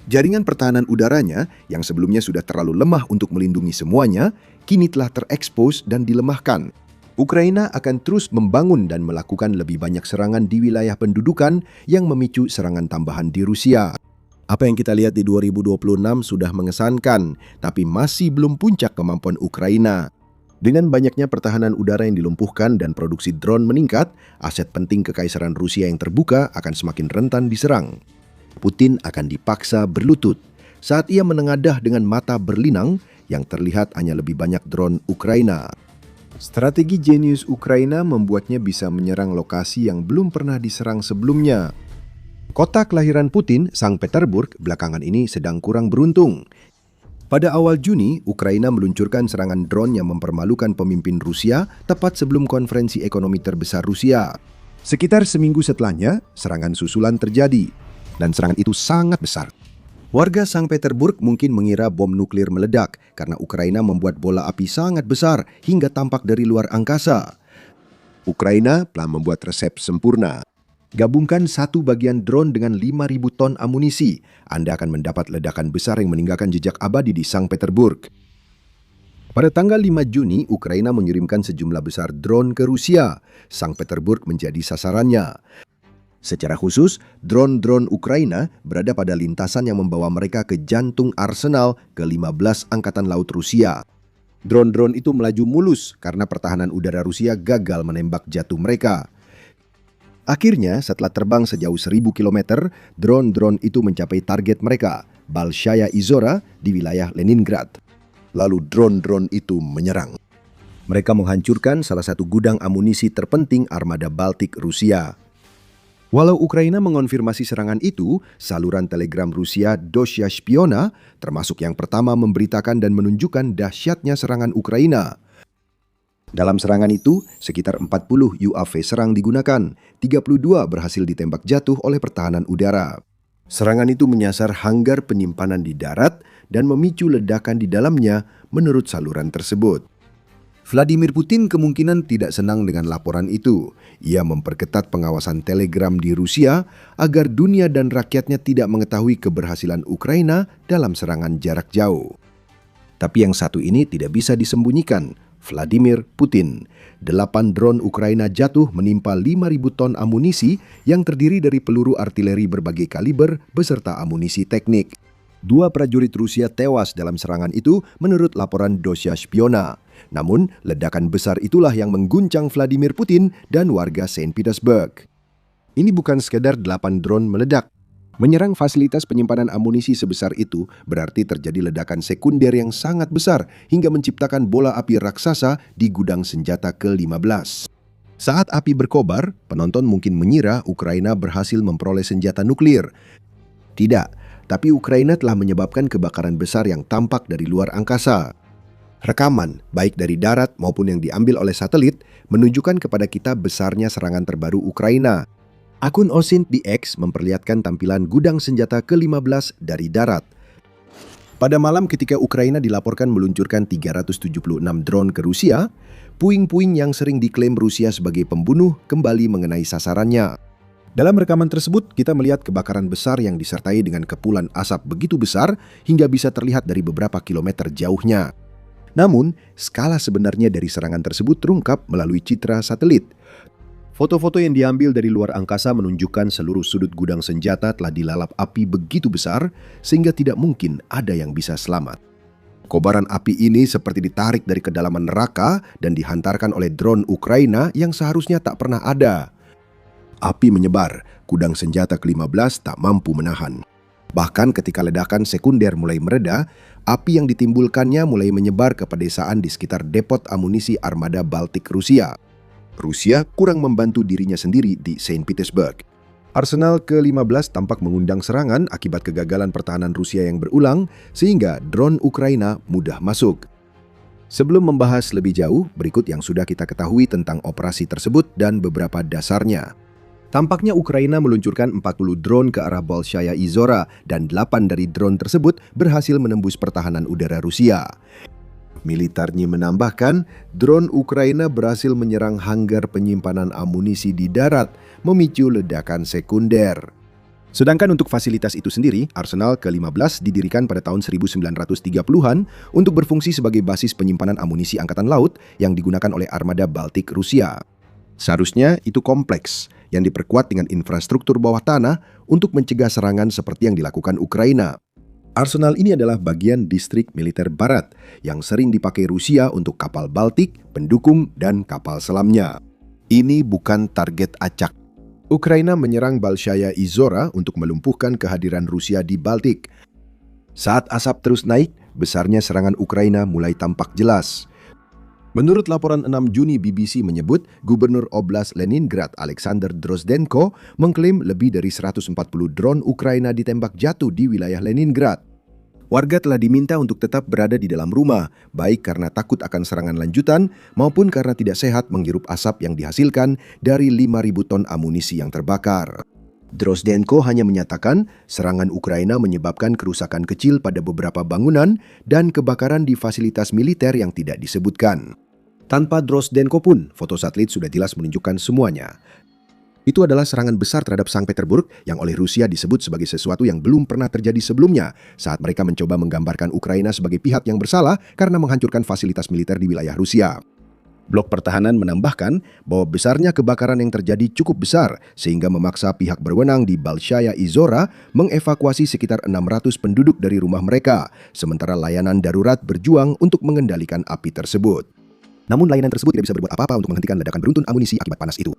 Jaringan pertahanan udaranya yang sebelumnya sudah terlalu lemah untuk melindungi semuanya, kini telah terekspos dan dilemahkan. Ukraina akan terus membangun dan melakukan lebih banyak serangan di wilayah pendudukan yang memicu serangan tambahan di Rusia. Apa yang kita lihat di 2026 sudah mengesankan, tapi masih belum puncak kemampuan Ukraina. Dengan banyaknya pertahanan udara yang dilumpuhkan dan produksi drone meningkat, aset penting kekaisaran Rusia yang terbuka akan semakin rentan diserang. Putin akan dipaksa berlutut saat ia menengadah dengan mata berlinang yang terlihat hanya lebih banyak drone Ukraina. Strategi jenius Ukraina membuatnya bisa menyerang lokasi yang belum pernah diserang sebelumnya. Kota kelahiran Putin, Sankt Petersburg, belakangan ini sedang kurang beruntung. Pada awal Juni, Ukraina meluncurkan serangan drone yang mempermalukan pemimpin Rusia tepat sebelum konferensi ekonomi terbesar Rusia. Sekitar seminggu setelahnya, serangan susulan terjadi. Dan serangan itu sangat besar. Warga Sankt Petersburg mungkin mengira bom nuklir meledak karena Ukraina membuat bola api sangat besar hingga tampak dari luar angkasa. Ukraina telah membuat resep sempurna. Gabungkan satu bagian drone dengan 5.000 ton amunisi. Anda akan mendapat ledakan besar yang meninggalkan jejak abadi di Sankt Petersburg. Pada tanggal 5 Juni, Ukraina mengirimkan sejumlah besar drone ke Rusia. Sankt Petersburg menjadi sasarannya. Secara khusus, drone-drone Ukraina berada pada lintasan yang membawa mereka ke jantung arsenal ke-15 Angkatan Laut Rusia. Drone-drone itu melaju mulus karena pertahanan udara Rusia gagal menembak jatuh mereka. Akhirnya, setelah terbang sejauh 1.000 km, drone-drone itu mencapai target mereka, Bolshaya Izhora di wilayah Leningrad. Lalu drone-drone itu menyerang. Mereka menghancurkan salah satu gudang amunisi terpenting armada Baltik Rusia. Walau Ukraina mengonfirmasi serangan itu, saluran telegram Rusia Dosya Shpiona termasuk yang pertama memberitakan dan menunjukkan dahsyatnya serangan Ukraina. Dalam serangan itu, sekitar 40 UAV serang digunakan, 32 berhasil ditembak jatuh oleh pertahanan udara. Serangan itu menyasar hanggar penyimpanan di darat dan memicu ledakan di dalamnya menurut saluran tersebut. Vladimir Putin kemungkinan tidak senang dengan laporan itu. Ia memperketat pengawasan telegram di Rusia agar dunia dan rakyatnya tidak mengetahui keberhasilan Ukraina dalam serangan jarak jauh. Tapi yang satu ini tidak bisa disembunyikan, Vladimir Putin. 8 drone Ukraina jatuh menimpa 5.000 ton amunisi yang terdiri dari peluru artileri berbagai kaliber beserta amunisi teknik. 2 prajurit Rusia tewas dalam serangan itu menurut laporan Dosya Shpiona. Namun, ledakan besar itulah yang mengguncang Vladimir Putin dan warga Saint Petersburg. Ini bukan sekedar 8 drone meledak. Menyerang fasilitas penyimpanan amunisi sebesar itu berarti terjadi ledakan sekunder yang sangat besar hingga menciptakan bola api raksasa di gudang senjata ke-15. Saat api berkobar, penonton mungkin mengira Ukraina berhasil memperoleh senjata nuklir. Tidak, tapi Ukraina telah menyebabkan kebakaran besar yang tampak dari luar angkasa. Rekaman, baik dari darat maupun yang diambil oleh satelit, menunjukkan kepada kita besarnya serangan terbaru Ukraina. Akun Osint BX memperlihatkan tampilan gudang senjata ke-15 dari darat. Pada malam ketika Ukraina dilaporkan meluncurkan 376 drone ke Rusia, puing-puing yang sering diklaim Rusia sebagai pembunuh kembali mengenai sasarannya. Dalam rekaman tersebut, kita melihat kebakaran besar yang disertai dengan kepulan asap begitu besar hingga bisa terlihat dari beberapa kilometer jauhnya. Namun, skala sebenarnya dari serangan tersebut terungkap melalui citra satelit. Foto-foto yang diambil dari luar angkasa menunjukkan seluruh sudut gudang senjata telah dilalap api begitu besar sehingga tidak mungkin ada yang bisa selamat. Kobaran api ini seperti ditarik dari kedalaman neraka dan dihantarkan oleh drone Ukraina yang seharusnya tak pernah ada. Api menyebar, gudang senjata ke-15 tak mampu menahan. Bahkan ketika ledakan sekunder mulai mereda, api yang ditimbulkannya mulai menyebar ke pedesaan di sekitar depot amunisi armada Baltik Rusia. Rusia kurang membantu dirinya sendiri di Saint Petersburg. Arsenal ke-15 tampak mengundang serangan akibat kegagalan pertahanan Rusia yang berulang, sehingga drone Ukraina mudah masuk. Sebelum membahas lebih jauh, berikut yang sudah kita ketahui tentang operasi tersebut dan beberapa dasarnya. Tampaknya Ukraina meluncurkan 40 drone ke arah Bolshaya Izhora dan 8 dari drone tersebut berhasil menembus pertahanan udara Rusia. Militarnya menambahkan, drone Ukraina berhasil menyerang hanggar penyimpanan amunisi di darat, memicu ledakan sekunder. Sedangkan untuk fasilitas itu sendiri, Arsenal ke-15 didirikan pada tahun 1930-an untuk berfungsi sebagai basis penyimpanan amunisi Angkatan Laut yang digunakan oleh armada Baltik Rusia. Seharusnya itu kompleks, yang diperkuat dengan infrastruktur bawah tanah untuk mencegah serangan seperti yang dilakukan Ukraina. Arsenal ini adalah bagian distrik militer barat yang sering dipakai Rusia untuk kapal Baltik, pendukung, dan kapal selamnya. Ini bukan target acak. Ukraina menyerang Bolshaya Izhora untuk melumpuhkan kehadiran Rusia di Baltik. Saat asap terus naik, besarnya serangan Ukraina mulai tampak jelas. Menurut laporan 6 Juni BBC menyebut, Gubernur Oblast Leningrad Alexander Drozdenko mengklaim lebih dari 140 drone Ukraina ditembak jatuh di wilayah Leningrad. Warga telah diminta untuk tetap berada di dalam rumah, baik karena takut akan serangan lanjutan maupun karena tidak sehat menghirup asap yang dihasilkan dari 5.000 ton amunisi yang terbakar. Drozdenko hanya menyatakan serangan Ukraina menyebabkan kerusakan kecil pada beberapa bangunan dan kebakaran di fasilitas militer yang tidak disebutkan. Tanpa Drozdenko pun, foto satelit sudah jelas menunjukkan semuanya. Itu adalah serangan besar terhadap Sankt Petersburg yang oleh Rusia disebut sebagai sesuatu yang belum pernah terjadi sebelumnya saat mereka mencoba menggambarkan Ukraina sebagai pihak yang bersalah karena menghancurkan fasilitas militer di wilayah Rusia. Blok Pertahanan menambahkan bahwa besarnya kebakaran yang terjadi cukup besar sehingga memaksa pihak berwenang di Bolshaya Izhora mengevakuasi sekitar 600 penduduk dari rumah mereka, sementara layanan darurat berjuang untuk mengendalikan api tersebut. Namun layanan tersebut tidak bisa berbuat apa-apa untuk menghentikan ledakan beruntun amunisi akibat panas itu.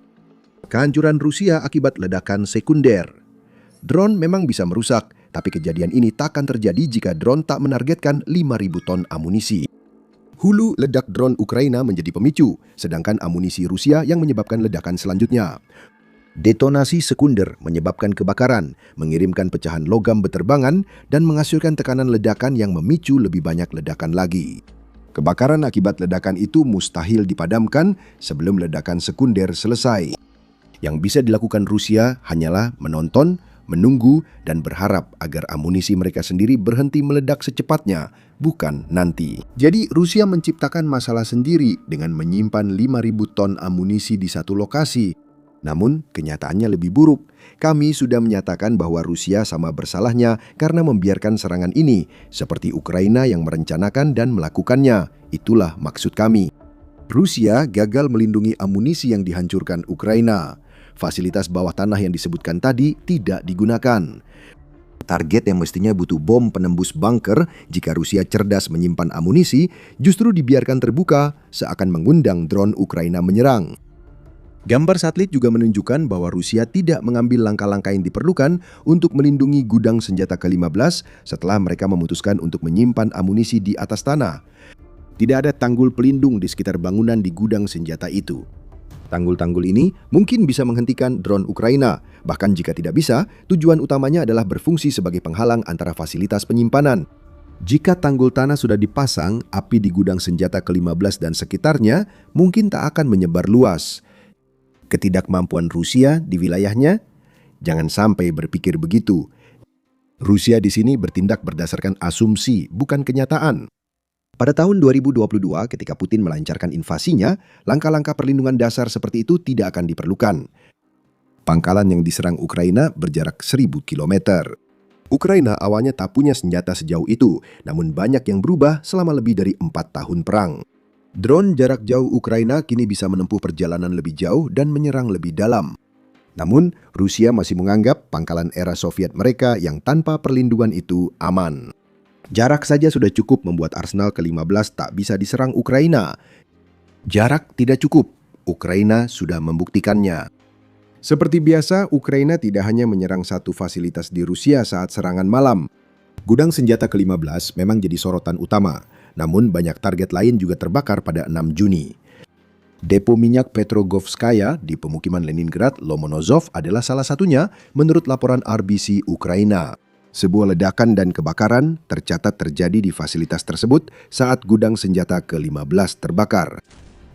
Kehancuran Rusia akibat ledakan sekunder. Drone memang bisa merusak, tapi kejadian ini tak akan terjadi jika drone tak menargetkan 5.000 ton amunisi. Hulu ledak drone Ukraina menjadi pemicu, sedangkan amunisi Rusia yang menyebabkan ledakan selanjutnya. Detonasi sekunder menyebabkan kebakaran, mengirimkan pecahan logam beterbangan, dan menghasilkan tekanan ledakan yang memicu lebih banyak ledakan lagi. Kebakaran akibat ledakan itu mustahil dipadamkan sebelum ledakan sekunder selesai. Yang bisa dilakukan Rusia hanyalah menonton, menunggu, dan berharap agar amunisi mereka sendiri berhenti meledak secepatnya, bukan nanti. Jadi Rusia menciptakan masalah sendiri dengan menyimpan 5.000 ton amunisi di satu lokasi. Namun kenyataannya lebih buruk. Kami sudah menyatakan bahwa Rusia sama bersalahnya karena membiarkan serangan ini, seperti Ukraina yang merencanakan dan melakukannya. Itulah maksud kami. Rusia gagal melindungi amunisi yang dihancurkan Ukraina. Fasilitas bawah tanah yang disebutkan tadi tidak digunakan. Target yang mestinya butuh bom penembus bunker jika Rusia cerdas menyimpan amunisi justru dibiarkan terbuka seakan mengundang drone Ukraina menyerang. Gambar satelit juga menunjukkan bahwa Rusia tidak mengambil langkah-langkah yang diperlukan untuk melindungi gudang senjata ke-15 setelah mereka memutuskan untuk menyimpan amunisi di atas tanah. Tidak ada tanggul pelindung di sekitar bangunan di gudang senjata itu. Tanggul-tanggul ini mungkin bisa menghentikan drone Ukraina. Bahkan jika tidak bisa, tujuan utamanya adalah berfungsi sebagai penghalang antara fasilitas penyimpanan. Jika tanggul tanah sudah dipasang, api di gudang senjata ke-15 dan sekitarnya mungkin tak akan menyebar luas. Ketidakmampuan Rusia di wilayahnya? Jangan sampai berpikir begitu. Rusia di sini bertindak berdasarkan asumsi, bukan kenyataan. Pada tahun 2022, ketika Putin melancarkan invasinya, langkah-langkah perlindungan dasar seperti itu tidak akan diperlukan. Pangkalan yang diserang Ukraina berjarak 1.000 km. Ukraina awalnya tak punya senjata sejauh itu, namun banyak yang berubah selama lebih dari 4 tahun perang. Drone jarak jauh Ukraina kini bisa menempuh perjalanan lebih jauh dan menyerang lebih dalam. Namun, Rusia masih menganggap pangkalan era Soviet mereka yang tanpa perlindungan itu aman. Jarak saja sudah cukup membuat Arsenal ke-15 tak bisa diserang Ukraina. Jarak tidak cukup, Ukraina sudah membuktikannya. Seperti biasa, Ukraina tidak hanya menyerang satu fasilitas di Rusia saat serangan malam. Gudang senjata ke-15 memang jadi sorotan utama. Namun banyak target lain juga terbakar pada 6 Juni. Depo minyak Petrogovskaya di pemukiman Leningrad, Lomonosov adalah salah satunya menurut laporan RBC Ukraina. Sebuah ledakan dan kebakaran tercatat terjadi di fasilitas tersebut saat gudang senjata ke-15 terbakar.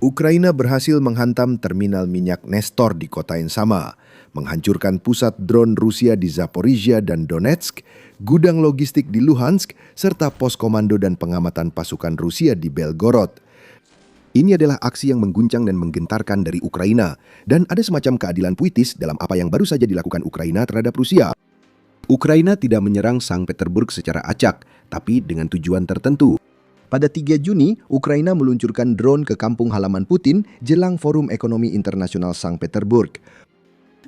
Ukraina berhasil menghantam terminal minyak Nestor di kota yang sama, menghancurkan pusat drone Rusia di Zaporizhia dan Donetsk, gudang logistik di Luhansk, serta pos komando dan pengamatan pasukan Rusia di Belgorod. Ini adalah aksi yang mengguncang dan menggentarkan dari Ukraina, dan ada semacam keadilan puitis dalam apa yang baru saja dilakukan Ukraina terhadap Rusia. Ukraina tidak menyerang Sankt Petersburg secara acak, tapi dengan tujuan tertentu. Pada 3 Juni, Ukraina meluncurkan drone ke kampung halaman Putin jelang Forum Ekonomi Internasional Sankt Petersburg.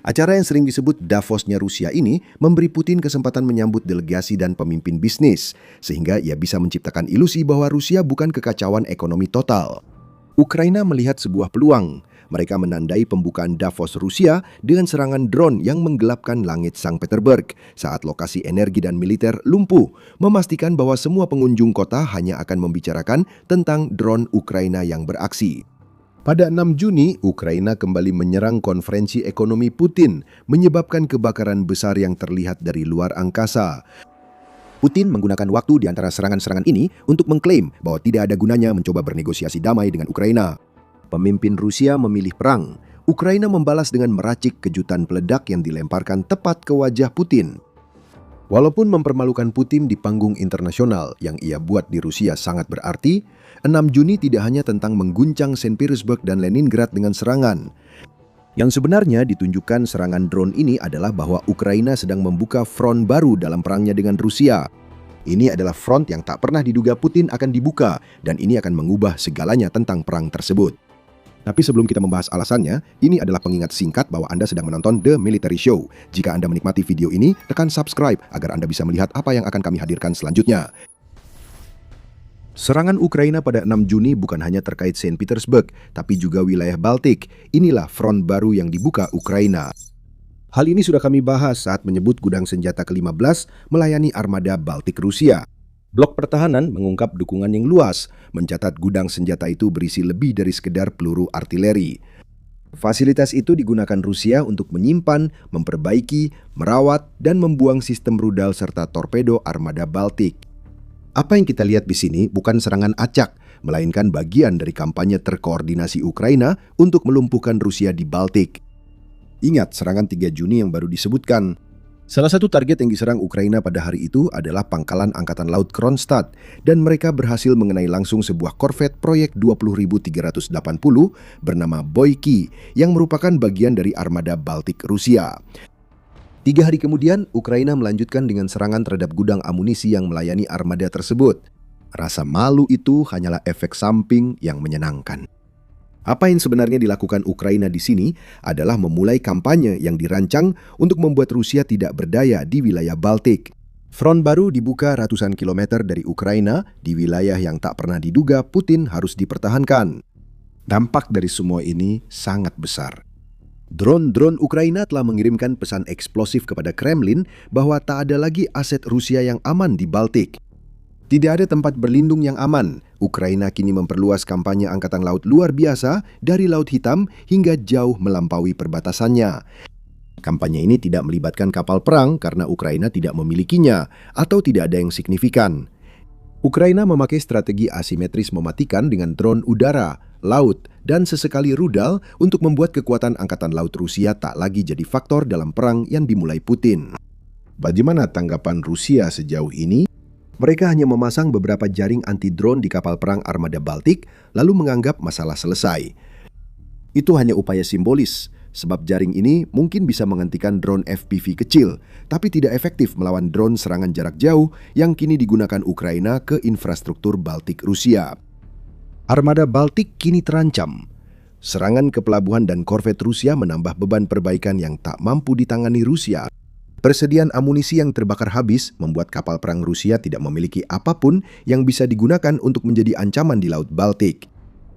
Acara yang sering disebut Davosnya Rusia ini memberi Putin kesempatan menyambut delegasi dan pemimpin bisnis, sehingga ia bisa menciptakan ilusi bahwa Rusia bukan kekacauan ekonomi total. Ukraina melihat sebuah peluang. Mereka menandai pembukaan Davos Rusia dengan serangan drone yang menggelapkan langit Sankt Petersburg saat lokasi energi dan militer lumpuh, memastikan bahwa semua pengunjung kota hanya akan membicarakan tentang drone Ukraina yang beraksi. Pada 6 Juni, Ukraina kembali menyerang konferensi ekonomi Putin, menyebabkan kebakaran besar yang terlihat dari luar angkasa. Putin menggunakan waktu di antara serangan-serangan ini untuk mengklaim bahwa tidak ada gunanya mencoba bernegosiasi damai dengan Ukraina. Pemimpin Rusia memilih perang. Ukraina membalas dengan meracik kejutan peledak yang dilemparkan tepat ke wajah Putin. Walaupun mempermalukan Putin di panggung internasional yang ia buat di Rusia sangat berarti, 6 Juni tidak hanya tentang mengguncang Saint Petersburg dan Leningrad dengan serangan. Yang sebenarnya ditunjukkan serangan drone ini adalah bahwa Ukraina sedang membuka front baru dalam perangnya dengan Rusia. Ini adalah front yang tak pernah diduga Putin akan dibuka, dan ini akan mengubah segalanya tentang perang tersebut. Tapi sebelum kita membahas alasannya, ini adalah pengingat singkat bahwa Anda sedang menonton The Military Show. Jika Anda menikmati video ini, tekan subscribe agar Anda bisa melihat apa yang akan kami hadirkan selanjutnya. Serangan Ukraina pada 6 Juni bukan hanya terkait Saint Petersburg, tapi juga wilayah Baltik. Inilah front baru yang dibuka Ukraina. Hal ini sudah kami bahas saat menyebut gudang senjata ke-15 melayani armada Baltik Rusia. Blok Pertahanan mengungkap dukungan yang luas, mencatat gudang senjata itu berisi lebih dari sekedar peluru artileri. Fasilitas itu digunakan Rusia untuk menyimpan, memperbaiki, merawat, dan membuang sistem rudal serta torpedo armada Baltik. Apa yang kita lihat di sini bukan serangan acak, melainkan bagian dari kampanye terkoordinasi Ukraina untuk melumpuhkan Rusia di Baltik. Ingat serangan 3 Juni yang baru disebutkan. Salah satu target yang diserang Ukraina pada hari itu adalah pangkalan Angkatan Laut Kronstadt, dan mereka berhasil mengenai langsung sebuah korvet proyek 20.380 bernama Boyki yang merupakan bagian dari armada Baltik Rusia. 3 hari kemudian, Ukraina melanjutkan dengan serangan terhadap gudang amunisi yang melayani armada tersebut. Rasa malu itu hanyalah efek samping yang menyenangkan. Apa yang sebenarnya dilakukan Ukraina di sini adalah memulai kampanye yang dirancang untuk membuat Rusia tidak berdaya di wilayah Baltik. Front baru dibuka ratusan kilometer dari Ukraina di wilayah yang tak pernah diduga Putin harus dipertahankan. Dampak dari semua ini sangat besar. Drone-drone Ukraina telah mengirimkan pesan eksplosif kepada Kremlin bahwa tak ada lagi aset Rusia yang aman di Baltik. Tidak ada tempat berlindung yang aman. Ukraina kini memperluas kampanye Angkatan Laut luar biasa dari Laut Hitam hingga jauh melampaui perbatasannya. Kampanye ini tidak melibatkan kapal perang karena Ukraina tidak memilikinya atau tidak ada yang signifikan. Ukraina memakai strategi asimetris mematikan dengan drone udara, laut, dan sesekali rudal untuk membuat kekuatan Angkatan Laut Rusia tak lagi jadi faktor dalam perang yang dimulai Putin. Bagaimana tanggapan Rusia sejauh ini? Mereka hanya memasang beberapa jaring anti-drone di kapal perang armada Baltik, lalu menganggap masalah selesai. Itu hanya upaya simbolis, sebab jaring ini mungkin bisa menghentikan drone FPV kecil, tapi tidak efektif melawan drone serangan jarak jauh yang kini digunakan Ukraina ke infrastruktur Baltik Rusia. Armada Baltik kini terancam. Serangan ke pelabuhan dan korvet Rusia menambah beban perbaikan yang tak mampu ditangani Rusia. Persediaan amunisi yang terbakar habis membuat kapal perang Rusia tidak memiliki apapun yang bisa digunakan untuk menjadi ancaman di Laut Baltik.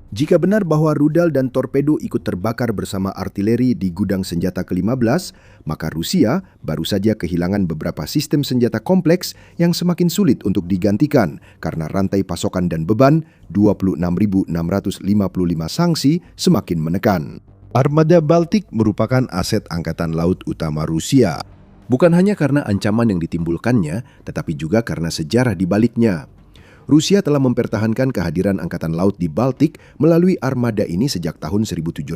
Jika benar bahwa rudal dan torpedo ikut terbakar bersama artileri di gudang senjata ke-15, maka Rusia baru saja kehilangan beberapa sistem senjata kompleks yang semakin sulit untuk digantikan karena rantai pasokan dan beban 26.655 sanksi semakin menekan. Armada Baltik merupakan aset Angkatan Laut Utama Rusia. Bukan hanya karena ancaman yang ditimbulkannya, tetapi juga karena sejarah di baliknya. Rusia telah mempertahankan kehadiran Angkatan Laut di Baltik melalui armada ini sejak tahun 1703.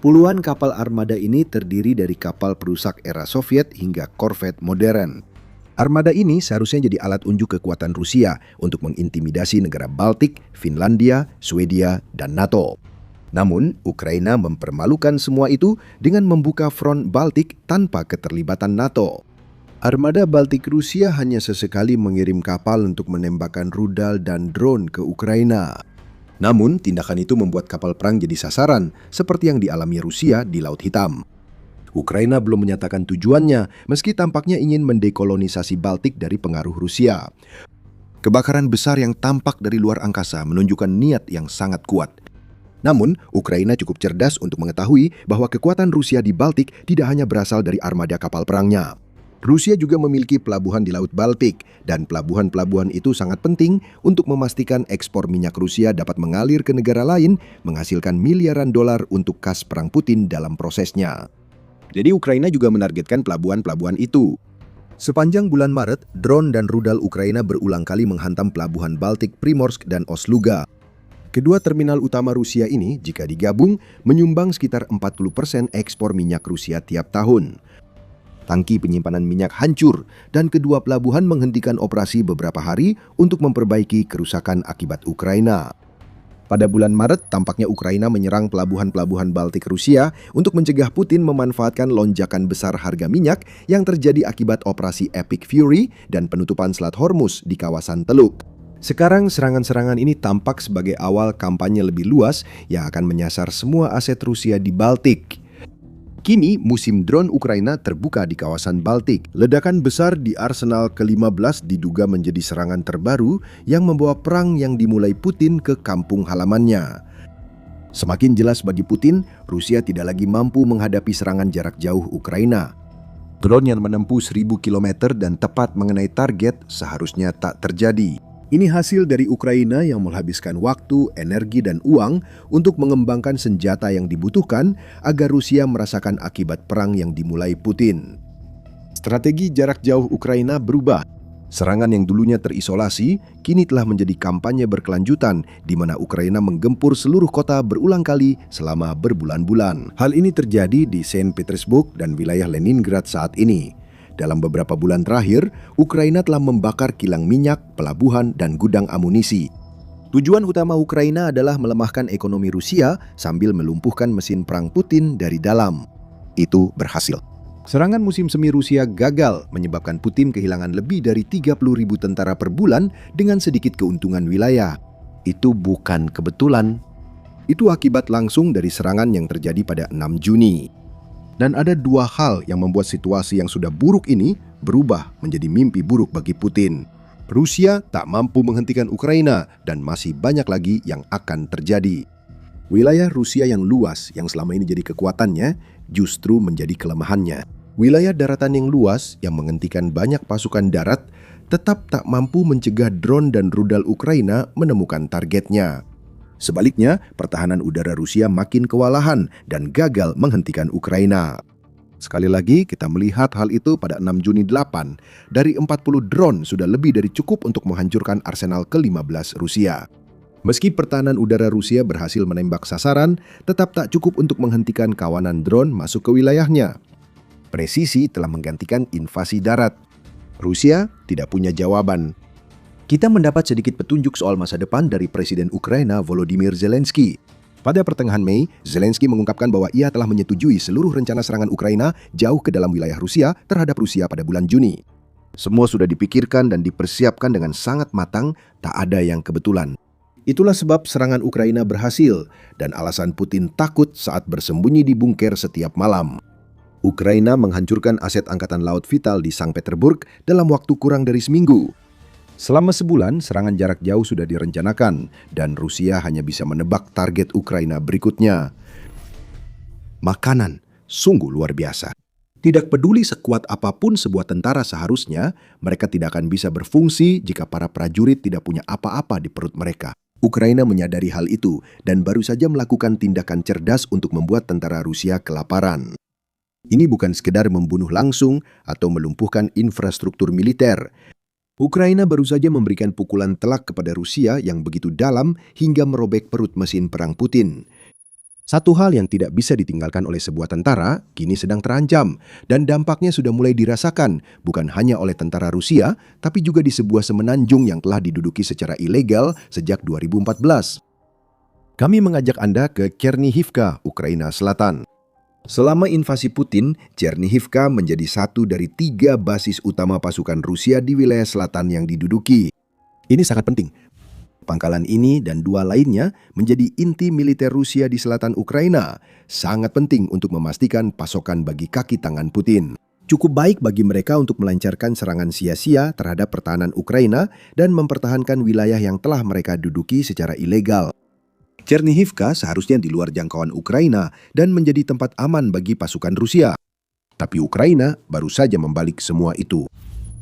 Puluhan kapal armada ini terdiri dari kapal perusak era Soviet hingga korvet modern. Armada ini seharusnya jadi alat unjuk kekuatan Rusia untuk mengintimidasi negara Baltik, Finlandia, Swedia, dan NATO. Namun, Ukraina mempermalukan semua itu dengan membuka front Baltik tanpa keterlibatan NATO. Armada Baltik Rusia hanya sesekali mengirim kapal untuk menembakkan rudal dan drone ke Ukraina. Namun, tindakan itu membuat kapal perang jadi sasaran, seperti yang dialami Rusia di Laut Hitam. Ukraina belum menyatakan tujuannya, meski tampaknya ingin mendekolonisasi Baltik dari pengaruh Rusia. Kebakaran besar yang tampak dari luar angkasa menunjukkan niat yang sangat kuat. Namun, Ukraina cukup cerdas untuk mengetahui bahwa kekuatan Rusia di Baltik tidak hanya berasal dari armada kapal perangnya. Rusia juga memiliki pelabuhan di Laut Baltik, dan pelabuhan-pelabuhan itu sangat penting untuk memastikan ekspor minyak Rusia dapat mengalir ke negara lain, menghasilkan miliaran dolar untuk kas perang Putin dalam prosesnya. Jadi Ukraina juga menargetkan pelabuhan-pelabuhan itu. Sepanjang bulan Maret, drone dan rudal Ukraina berulang kali menghantam pelabuhan Baltik Primorsk dan Ust-Luga. Kedua terminal utama Rusia ini, jika digabung, menyumbang sekitar 40% ekspor minyak Rusia tiap tahun. Tangki penyimpanan minyak hancur dan kedua pelabuhan menghentikan operasi beberapa hari untuk memperbaiki kerusakan akibat Ukraina. Pada bulan Maret, tampaknya Ukraina menyerang pelabuhan-pelabuhan Baltik Rusia untuk mencegah Putin memanfaatkan lonjakan besar harga minyak yang terjadi akibat operasi Epic Fury dan penutupan Selat Hormuz di kawasan Teluk. Sekarang serangan-serangan ini tampak sebagai awal kampanye lebih luas yang akan menyasar semua aset Rusia di Baltik. Kini, musim drone Ukraina terbuka di kawasan Baltik. Ledakan besar di Arsenal ke-15 diduga menjadi serangan terbaru yang membawa perang yang dimulai Putin ke kampung halamannya. Semakin jelas bagi Putin, Rusia tidak lagi mampu menghadapi serangan jarak jauh Ukraina. Drone yang menempuh 1.000 km dan tepat mengenai target seharusnya tak terjadi. Ini hasil dari Ukraina yang menghabiskan waktu, energi, dan uang untuk mengembangkan senjata yang dibutuhkan agar Rusia merasakan akibat perang yang dimulai Putin. Strategi jarak jauh Ukraina berubah. Serangan yang dulunya terisolasi, kini telah menjadi kampanye berkelanjutan di mana Ukraina menggempur seluruh kota berulang kali selama berbulan-bulan. Hal ini terjadi di Saint Petersburg dan wilayah Leningrad saat ini. Dalam beberapa bulan terakhir, Ukraina telah membakar kilang minyak, pelabuhan, dan gudang amunisi. Tujuan utama Ukraina adalah melemahkan ekonomi Rusia sambil melumpuhkan mesin perang Putin dari dalam. Itu berhasil. Serangan musim semi Rusia gagal menyebabkan Putin kehilangan lebih dari 30.000 tentara per bulan dengan sedikit keuntungan wilayah. Itu bukan kebetulan. Itu akibat langsung dari serangan yang terjadi pada 6 Juni. Dan ada dua hal yang membuat situasi yang sudah buruk ini berubah menjadi mimpi buruk bagi Putin. Rusia tak mampu menghentikan Ukraina dan masih banyak lagi yang akan terjadi. Wilayah Rusia yang luas yang selama ini jadi kekuatannya justru menjadi kelemahannya. Wilayah daratan yang luas yang menghentikan banyak pasukan darat tetap tak mampu mencegah drone dan rudal Ukraina menemukan targetnya. Sebaliknya, pertahanan udara Rusia makin kewalahan dan gagal menghentikan Ukraina. Sekali lagi, kita melihat hal itu pada 6 Juni 8. Dari 40 drone sudah lebih dari cukup untuk menghancurkan arsenal ke-15 Rusia. Meski pertahanan udara Rusia berhasil menembak sasaran, tetap tak cukup untuk menghentikan kawanan drone masuk ke wilayahnya. Presisi telah menggantikan invasi darat. Rusia tidak punya jawaban. Kita mendapat sedikit petunjuk soal masa depan dari Presiden Ukraina Volodymyr Zelensky. Pada pertengahan Mei, Zelensky mengungkapkan bahwa ia telah menyetujui seluruh rencana serangan Ukraina jauh ke dalam wilayah Rusia terhadap Rusia pada bulan Juni. Semua sudah dipikirkan dan dipersiapkan dengan sangat matang, tak ada yang kebetulan. Itulah sebab serangan Ukraina berhasil dan alasan Putin takut saat bersembunyi di bunker setiap malam. Ukraina menghancurkan aset angkatan laut vital di Sankt Petersburg dalam waktu kurang dari seminggu. Selama sebulan, serangan jarak jauh sudah direncanakan dan Rusia hanya bisa menebak target Ukraina berikutnya. Makanan sungguh luar biasa. Tidak peduli sekuat apapun sebuah tentara seharusnya, mereka tidak akan bisa berfungsi jika para prajurit tidak punya apa-apa di perut mereka. Ukraina menyadari hal itu dan baru saja melakukan tindakan cerdas untuk membuat tentara Rusia kelaparan. Ini bukan sekedar membunuh langsung atau melumpuhkan infrastruktur militer. Ukraina baru saja memberikan pukulan telak kepada Rusia yang begitu dalam hingga merobek perut mesin perang Putin. Satu hal yang tidak bisa ditinggalkan oleh sebuah tentara kini sedang terancam dan dampaknya sudah mulai dirasakan bukan hanya oleh tentara Rusia tapi juga di sebuah semenanjung yang telah diduduki secara ilegal sejak 2014. Kami mengajak Anda ke Chernihivka, Ukraina Selatan. Selama invasi Putin, Chernihivka menjadi satu dari 3 basis utama pasukan Rusia di wilayah selatan yang diduduki. Ini sangat penting. Pangkalan ini dan 2 lainnya menjadi inti militer Rusia di selatan Ukraina, sangat penting untuk memastikan pasokan bagi kaki tangan Putin. Cukup baik bagi mereka untuk melancarkan serangan sia-sia terhadap pertahanan Ukraina dan mempertahankan wilayah yang telah mereka duduki secara ilegal. Chernihivka seharusnya di luar jangkauan Ukraina dan menjadi tempat aman bagi pasukan Rusia. Tapi Ukraina baru saja membalik semua itu.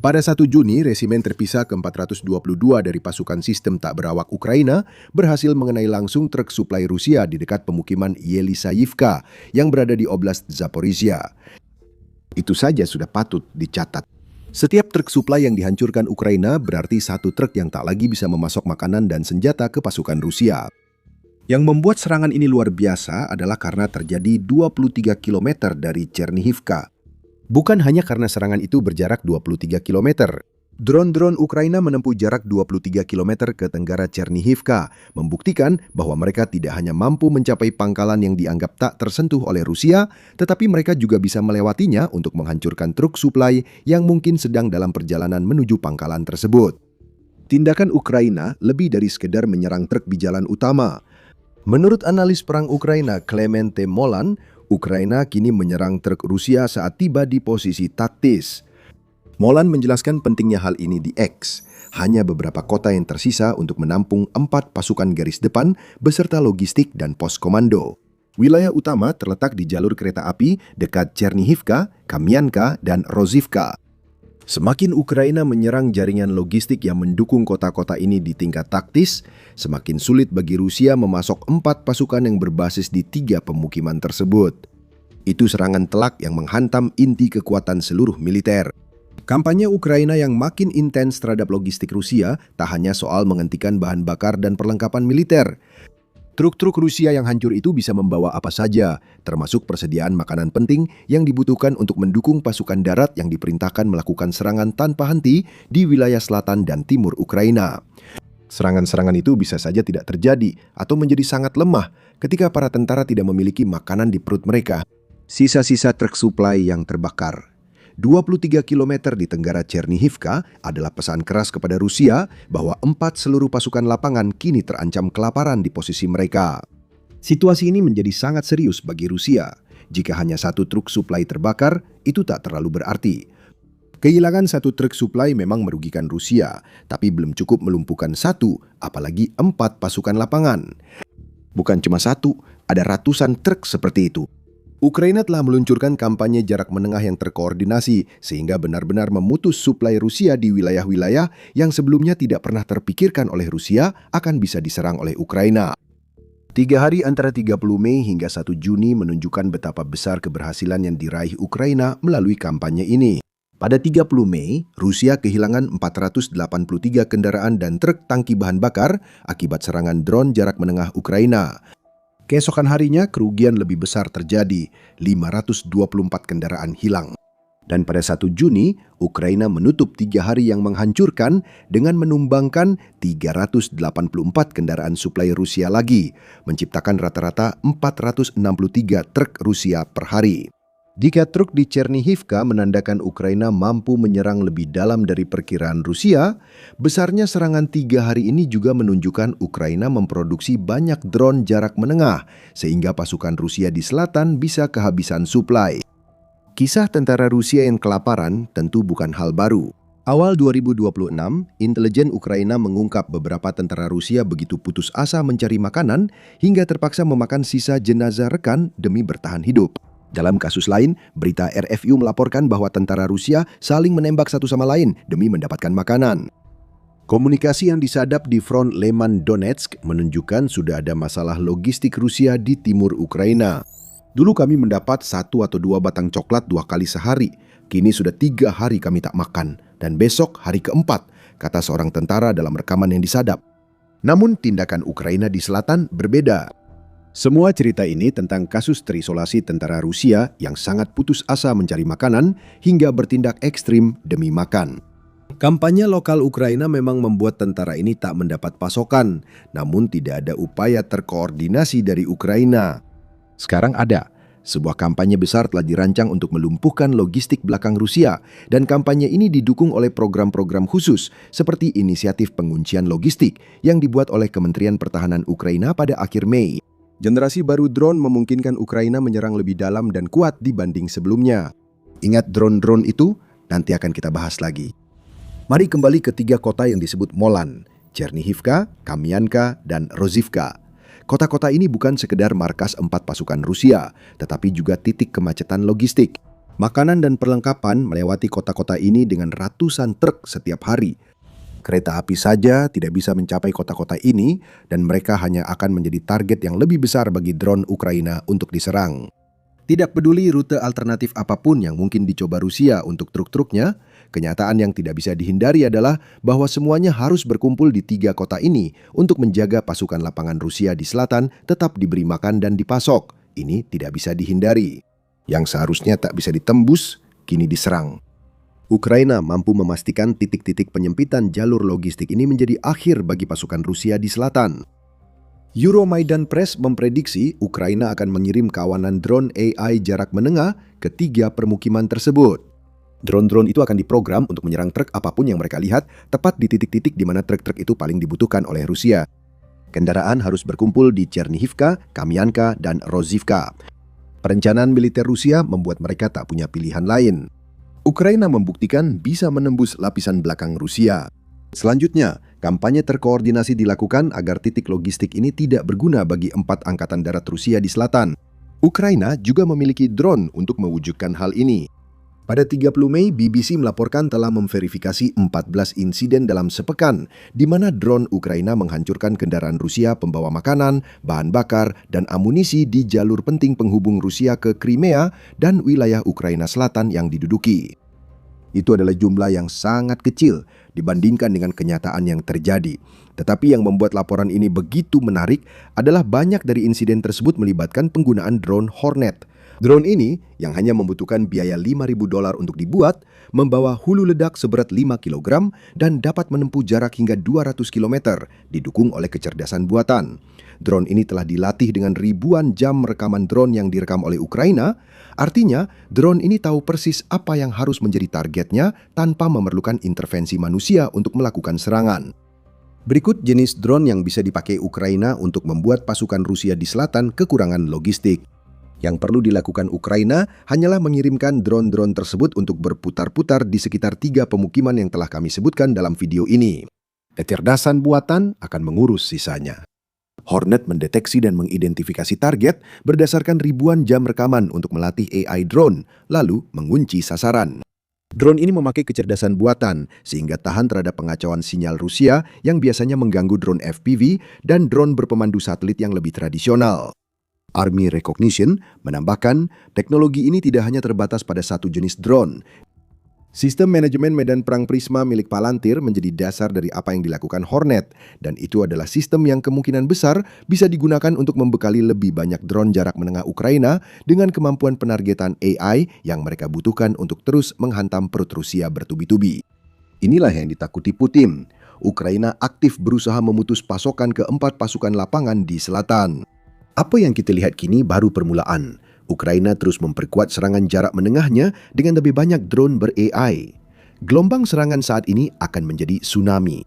Pada 1 Juni, resimen terpisah ke-422 dari pasukan sistem tak berawak Ukraina berhasil mengenai langsung truk suplai Rusia di dekat pemukiman Yelisayivka yang berada di Oblast Zaporizhia. Itu saja sudah patut dicatat. Setiap truk suplai yang dihancurkan Ukraina berarti 1 truk yang tak lagi bisa memasok makanan dan senjata ke pasukan Rusia. Yang membuat serangan ini luar biasa adalah karena terjadi 23 km dari Chernihivka. Bukan hanya karena serangan itu berjarak 23 km. Drone-drone Ukraina menempuh jarak 23 km ke tenggara Chernihivka, membuktikan bahwa mereka tidak hanya mampu mencapai pangkalan yang dianggap tak tersentuh oleh Rusia, tetapi mereka juga bisa melewatinya untuk menghancurkan truk suplai yang mungkin sedang dalam perjalanan menuju pangkalan tersebut. Tindakan Ukraina lebih dari sekedar menyerang truk di jalan utama. Menurut analis perang Ukraina Clement T. Molan, Ukraina kini menyerang truk Rusia saat tiba di posisi taktis. Molan menjelaskan pentingnya hal ini di X. Hanya beberapa kota yang tersisa untuk menampung 4 pasukan garis depan beserta logistik dan pos komando. Wilayah utama terletak di jalur kereta api dekat Chernihivka, Kamianka, dan Rozivka. Semakin Ukraina menyerang jaringan logistik yang mendukung kota-kota ini di tingkat taktis, semakin sulit bagi Rusia memasok 4 pasukan yang berbasis di 3 pemukiman tersebut. Itu serangan telak yang menghantam inti kekuatan seluruh militer. Kampanye Ukraina yang makin intens terhadap logistik Rusia tak hanya soal menghentikan bahan bakar dan perlengkapan militer. Truk-truk Rusia yang hancur itu bisa membawa apa saja, termasuk persediaan makanan penting yang dibutuhkan untuk mendukung pasukan darat yang diperintahkan melakukan serangan tanpa henti di wilayah selatan dan timur Ukraina. Serangan-serangan itu bisa saja tidak terjadi atau menjadi sangat lemah ketika para tentara tidak memiliki makanan di perut mereka. Sisa-sisa truk suplai yang terbakar. 23 km di tenggara Chernihivka adalah pesan keras kepada Rusia bahwa 4 seluruh pasukan lapangan kini terancam kelaparan di posisi mereka. Situasi ini menjadi sangat serius bagi Rusia. Jika hanya 1 truk suplai terbakar, itu tak terlalu berarti. Kehilangan 1 truk suplai memang merugikan Rusia, tapi belum cukup melumpuhkan 1, apalagi 4 pasukan lapangan. Bukan cuma 1, ada ratusan truk seperti itu. Ukraina telah meluncurkan kampanye jarak menengah yang terkoordinasi sehingga benar-benar memutus suplai Rusia di wilayah-wilayah yang sebelumnya tidak pernah terpikirkan oleh Rusia akan bisa diserang oleh Ukraina. 3 hari antara 30 Mei hingga 1 Juni menunjukkan betapa besar keberhasilan yang diraih Ukraina melalui kampanye ini. Pada 30 Mei, Rusia kehilangan 483 kendaraan dan truk tangki bahan bakar akibat serangan drone jarak menengah Ukraina. Keesokan harinya, kerugian lebih besar terjadi, 524 kendaraan hilang. Dan pada 1 Juni, Ukraina menutup 3 hari yang menghancurkan dengan menumbangkan 384 kendaraan suplai Rusia lagi, menciptakan rata-rata 463 truk Rusia per hari. Jika truk di Chernihivka menandakan Ukraina mampu menyerang lebih dalam dari perkiraan Rusia, besarnya serangan 3 hari ini juga menunjukkan Ukraina memproduksi banyak drone jarak menengah, sehingga pasukan Rusia di selatan bisa kehabisan suplai. Kisah tentara Rusia yang kelaparan tentu bukan hal baru. Awal 2026, intelijen Ukraina mengungkap beberapa tentara Rusia begitu putus asa mencari makanan hingga terpaksa memakan sisa jenazah rekan demi bertahan hidup. Dalam kasus lain, berita RFU melaporkan bahwa tentara Rusia saling menembak satu sama lain demi mendapatkan makanan. Komunikasi yang disadap di front Leman Donetsk menunjukkan sudah ada masalah logistik Rusia di timur Ukraina. Dulu kami mendapat 1 atau 2 batang coklat 2 kali sehari. Kini sudah 3 hari kami tak makan. Dan besok hari keempat, kata seorang tentara dalam rekaman yang disadap. Namun tindakan Ukraina di selatan berbeda. Semua cerita ini tentang kasus terisolasi tentara Rusia yang sangat putus asa mencari makanan hingga bertindak ekstrim demi makan. Kampanye lokal Ukraina memang membuat tentara ini tak mendapat pasokan, namun tidak ada upaya terkoordinasi dari Ukraina. Sekarang ada. Sebuah kampanye besar telah dirancang untuk melumpuhkan logistik belakang Rusia, dan kampanye ini didukung oleh program-program khusus seperti inisiatif penguncian logistik yang dibuat oleh Kementerian Pertahanan Ukraina pada akhir Mei. Generasi baru drone memungkinkan Ukraina menyerang lebih dalam dan kuat dibanding sebelumnya. Ingat drone-drone itu? Nanti akan kita bahas lagi. Mari kembali ke 3 kota yang disebut Molan, Chernihivka, Kamyanka, dan Rozhivka. Kota-kota ini bukan sekedar markas 4 pasukan Rusia, tetapi juga titik kemacetan logistik. Makanan dan perlengkapan melewati kota-kota ini dengan ratusan truk setiap hari. Kereta api saja tidak bisa mencapai kota-kota ini, dan mereka hanya akan menjadi target yang lebih besar bagi drone Ukraina untuk diserang. Tidak peduli rute alternatif apapun yang mungkin dicoba Rusia untuk truk-truknya, kenyataan yang tidak bisa dihindari adalah bahwa semuanya harus berkumpul di 3 kota ini untuk menjaga pasukan lapangan Rusia di selatan tetap diberi makan dan dipasok. Ini tidak bisa dihindari. Yang seharusnya tak bisa ditembus, kini diserang. Ukraina mampu memastikan titik-titik penyempitan jalur logistik ini menjadi akhir bagi pasukan Rusia di selatan. Euromaidan Press memprediksi Ukraina akan mengirim kawanan drone AI jarak menengah ke 3 permukiman tersebut. Drone-drone itu akan diprogram untuk menyerang truk apapun yang mereka lihat tepat di titik-titik di mana truk-truk itu paling dibutuhkan oleh Rusia. Kendaraan harus berkumpul di Chernihivka, Kamyanka, dan Rozhivka. Perencanaan militer Rusia membuat mereka tak punya pilihan lain. Ukraina membuktikan bisa menembus lapisan belakang Rusia. Selanjutnya, kampanye terkoordinasi dilakukan agar titik logistik ini tidak berguna bagi 4 angkatan darat Rusia di selatan. Ukraina juga memiliki drone untuk mewujudkan hal ini. Pada 30 Mei, BBC melaporkan telah memverifikasi 14 insiden dalam sepekan, di mana drone Ukraina menghancurkan kendaraan Rusia pembawa makanan, bahan bakar, dan amunisi di jalur penting penghubung Rusia ke Crimea dan wilayah Ukraina Selatan yang diduduki. Itu adalah jumlah yang sangat kecil dibandingkan dengan kenyataan yang terjadi. Tetapi yang membuat laporan ini begitu menarik adalah banyak dari insiden tersebut melibatkan penggunaan drone Hornet. Drone ini yang hanya membutuhkan biaya $5.000 untuk dibuat, membawa hulu ledak seberat 5 kg dan dapat menempuh jarak hingga 200 km, didukung oleh kecerdasan buatan. Drone ini telah dilatih dengan ribuan jam rekaman drone yang direkam oleh Ukraina. Artinya, drone ini tahu persis apa yang harus menjadi targetnya tanpa memerlukan intervensi manusia untuk melakukan serangan. Berikut jenis drone yang bisa dipakai Ukraina untuk membuat pasukan Rusia di selatan kekurangan logistik. Yang perlu dilakukan Ukraina hanyalah mengirimkan drone-drone tersebut untuk berputar-putar di sekitar 3 pemukiman yang telah kami sebutkan dalam video ini. Kecerdasan buatan akan mengurus sisanya. Hornet mendeteksi dan mengidentifikasi target berdasarkan ribuan jam rekaman untuk melatih AI drone, lalu mengunci sasaran. Drone ini memakai kecerdasan buatan sehingga tahan terhadap pengacauan sinyal Rusia yang biasanya mengganggu drone FPV dan drone berpemandu satelit yang lebih tradisional. Army Recognition menambahkan teknologi ini tidak hanya terbatas pada satu jenis drone. Sistem manajemen medan perang Prisma milik Palantir menjadi dasar dari apa yang dilakukan Hornet, dan itu adalah sistem yang kemungkinan besar bisa digunakan untuk membekali lebih banyak drone jarak menengah Ukraina dengan kemampuan penargetan AI yang mereka butuhkan untuk terus menghantam perut Rusia bertubi-tubi. Inilah yang ditakuti Putin. Ukraina aktif berusaha memutus pasokan ke 4 pasukan lapangan di selatan. Apa yang kita lihat kini baru permulaan. Ukraina terus memperkuat serangan jarak menengahnya dengan lebih banyak drone ber-AI. Gelombang serangan saat ini akan menjadi tsunami.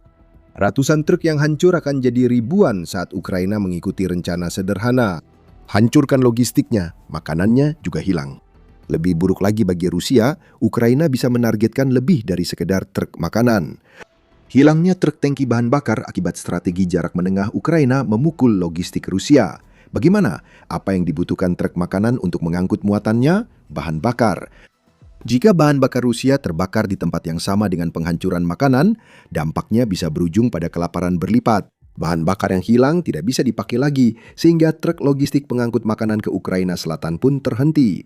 Ratusan truk yang hancur akan jadi ribuan saat Ukraina mengikuti rencana sederhana. Hancurkan logistiknya, makanannya juga hilang. Lebih buruk lagi bagi Rusia, Ukraina bisa menargetkan lebih dari sekedar truk makanan. Hilangnya truk tangki bahan bakar akibat strategi jarak menengah Ukraina memukul logistik Rusia. Bagaimana? Apa yang dibutuhkan truk makanan untuk mengangkut muatannya? Bahan bakar. Jika bahan bakar Rusia terbakar di tempat yang sama dengan penghancuran makanan, dampaknya bisa berujung pada kelaparan berlipat. Bahan bakar yang hilang tidak bisa dipakai lagi, sehingga truk logistik pengangkut makanan ke Ukraina Selatan pun terhenti.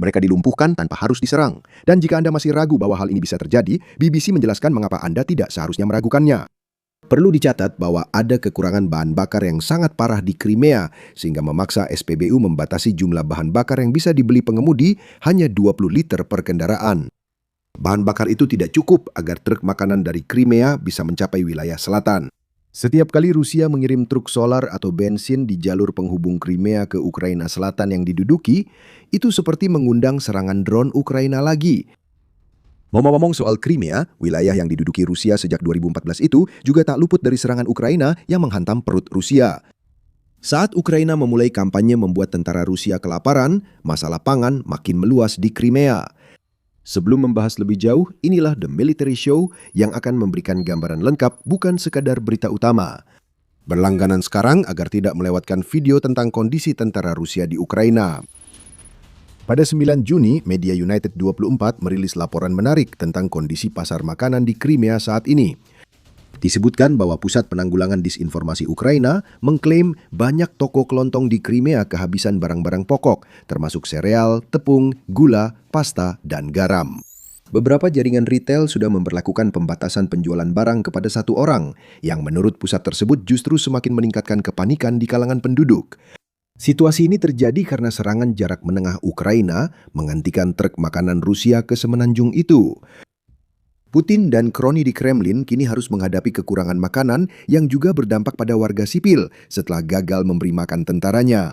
Mereka dilumpuhkan tanpa harus diserang. Dan jika Anda masih ragu bahwa hal ini bisa terjadi, BBC menjelaskan mengapa Anda tidak seharusnya meragukannya. Perlu dicatat bahwa ada kekurangan bahan bakar yang sangat parah di Crimea, sehingga memaksa SPBU membatasi jumlah bahan bakar yang bisa dibeli pengemudi hanya 20 liter per kendaraan. Bahan bakar itu tidak cukup agar truk makanan dari Crimea bisa mencapai wilayah selatan. Setiap kali Rusia mengirim truk solar atau bensin di jalur penghubung Crimea ke Ukraina Selatan yang diduduki, itu seperti mengundang serangan drone Ukraina lagi. Ngomong-ngomong soal Crimea, wilayah yang diduduki Rusia sejak 2014 itu juga tak luput dari serangan Ukraina yang menghantam perut Rusia. Saat Ukraina memulai kampanye membuat tentara Rusia kelaparan, masalah pangan makin meluas di Crimea. Sebelum membahas lebih jauh, inilah The Military Show yang akan memberikan gambaran lengkap bukan sekadar berita utama. Berlangganan sekarang agar tidak melewatkan video tentang kondisi tentara Rusia di Ukraina. Pada 9 Juni, media United 24 merilis laporan menarik tentang kondisi pasar makanan di Crimea saat ini. Disebutkan bahwa Pusat Penanggulangan Disinformasi Ukraina mengklaim banyak toko kelontong di Crimea kehabisan barang-barang pokok, termasuk sereal, tepung, gula, pasta, dan garam. Beberapa jaringan retail sudah memberlakukan pembatasan penjualan barang kepada satu orang, yang menurut pusat tersebut justru semakin meningkatkan kepanikan di kalangan penduduk. Situasi ini terjadi karena serangan jarak menengah Ukraina menghentikan truk makanan Rusia ke semenanjung itu. Putin dan kroni di Kremlin kini harus menghadapi kekurangan makanan yang juga berdampak pada warga sipil setelah gagal memberi makan tentaranya.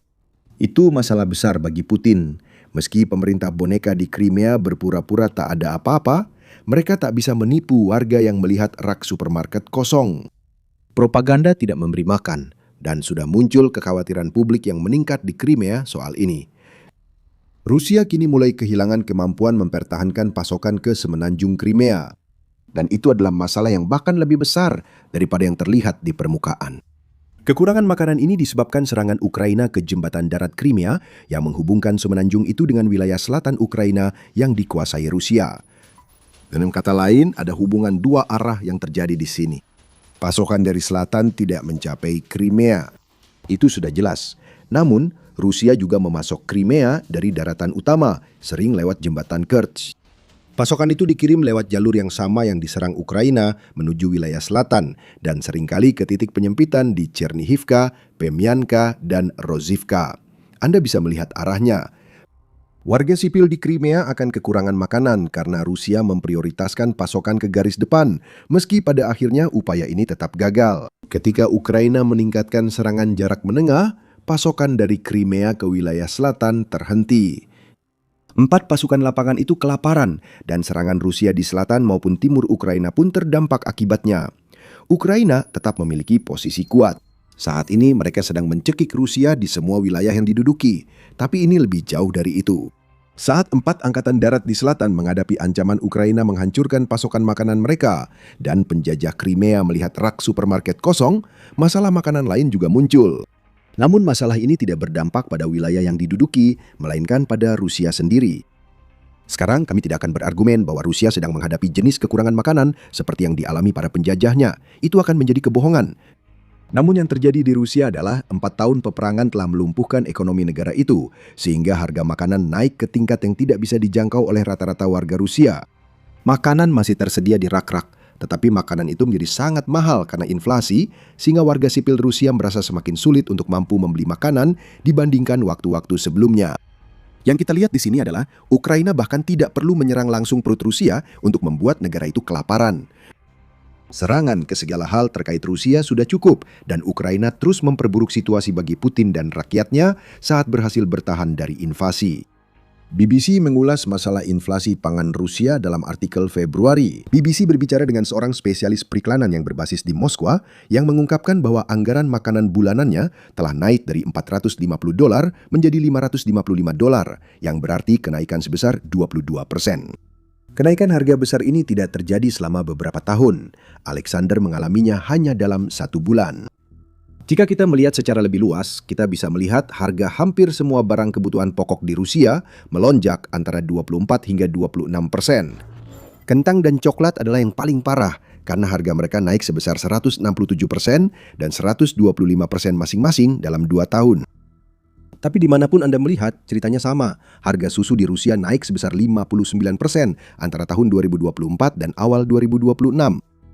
Itu masalah besar bagi Putin. Meski pemerintah boneka di Crimea berpura-pura tak ada apa-apa, mereka tak bisa menipu warga yang melihat rak supermarket kosong. Propaganda tidak memberi makan, dan sudah muncul kekhawatiran publik yang meningkat di Crimea soal ini. Rusia kini mulai kehilangan kemampuan mempertahankan pasokan ke semenanjung Crimea. Dan itu adalah masalah yang bahkan lebih besar daripada yang terlihat di permukaan. Kekurangan makanan ini disebabkan serangan Ukraina ke jembatan darat Crimea yang menghubungkan semenanjung itu dengan wilayah selatan Ukraina yang dikuasai Rusia. Dengan kata lain, ada hubungan dua arah yang terjadi di sini. Pasokan dari selatan tidak mencapai Crimea. Itu sudah jelas. Namun, Rusia juga memasok Crimea dari daratan utama, sering lewat jembatan Kerch. Pasokan itu dikirim lewat jalur yang sama yang diserang Ukraina menuju wilayah selatan dan seringkali ke titik penyempitan di Chernihivka, Pemyanka, dan Rozivka. Anda bisa melihat arahnya. Warga sipil di Crimea akan kekurangan makanan karena Rusia memprioritaskan pasokan ke garis depan, meski pada akhirnya upaya ini tetap gagal. Ketika Ukraina meningkatkan serangan jarak menengah, pasokan dari Crimea ke wilayah selatan terhenti. 4 pasukan lapangan itu kelaparan dan serangan Rusia di selatan maupun timur Ukraina pun terdampak akibatnya. Ukraina tetap memiliki posisi kuat. Saat ini mereka sedang mencekik Rusia di semua wilayah yang diduduki, tapi ini lebih jauh dari itu. Saat 4 angkatan darat di selatan menghadapi ancaman Ukraina menghancurkan pasokan makanan mereka dan penjajah Crimea melihat rak supermarket kosong, masalah makanan lain juga muncul. Namun masalah ini tidak berdampak pada wilayah yang diduduki, melainkan pada Rusia sendiri. Sekarang kami tidak akan berargumen bahwa Rusia sedang menghadapi jenis kekurangan makanan seperti yang dialami para penjajahnya. Itu akan menjadi kebohongan. Namun yang terjadi di Rusia adalah 4 tahun peperangan telah melumpuhkan ekonomi negara itu, sehingga harga makanan naik ke tingkat yang tidak bisa dijangkau oleh rata-rata warga Rusia. Makanan masih tersedia di rak-rak, tetapi makanan itu menjadi sangat mahal karena inflasi, sehingga warga sipil Rusia merasa semakin sulit untuk mampu membeli makanan dibandingkan waktu-waktu sebelumnya. Yang kita lihat di sini adalah Ukraina bahkan tidak perlu menyerang langsung perut Rusia untuk membuat negara itu kelaparan. Serangan ke segala hal terkait Rusia sudah cukup dan Ukraina terus memperburuk situasi bagi Putin dan rakyatnya saat berhasil bertahan dari invasi. BBC mengulas masalah inflasi pangan Rusia dalam artikel Februari. BBC berbicara dengan seorang spesialis periklanan yang berbasis di Moskwa yang mengungkapkan bahwa anggaran makanan bulanannya telah naik dari $450 menjadi $555, yang berarti kenaikan sebesar 22%. Kenaikan harga besar ini tidak terjadi selama beberapa tahun. Alexander mengalaminya hanya dalam 1 bulan. Jika kita melihat secara lebih luas, kita bisa melihat harga hampir semua barang kebutuhan pokok di Rusia melonjak antara 24 hingga 26%. Kentang dan coklat adalah yang paling parah karena harga mereka naik sebesar 167% dan 125% masing-masing dalam 2 tahun. Tapi dimanapun Anda melihat, ceritanya sama. Harga susu di Rusia naik sebesar 59% antara tahun 2024 dan awal 2026.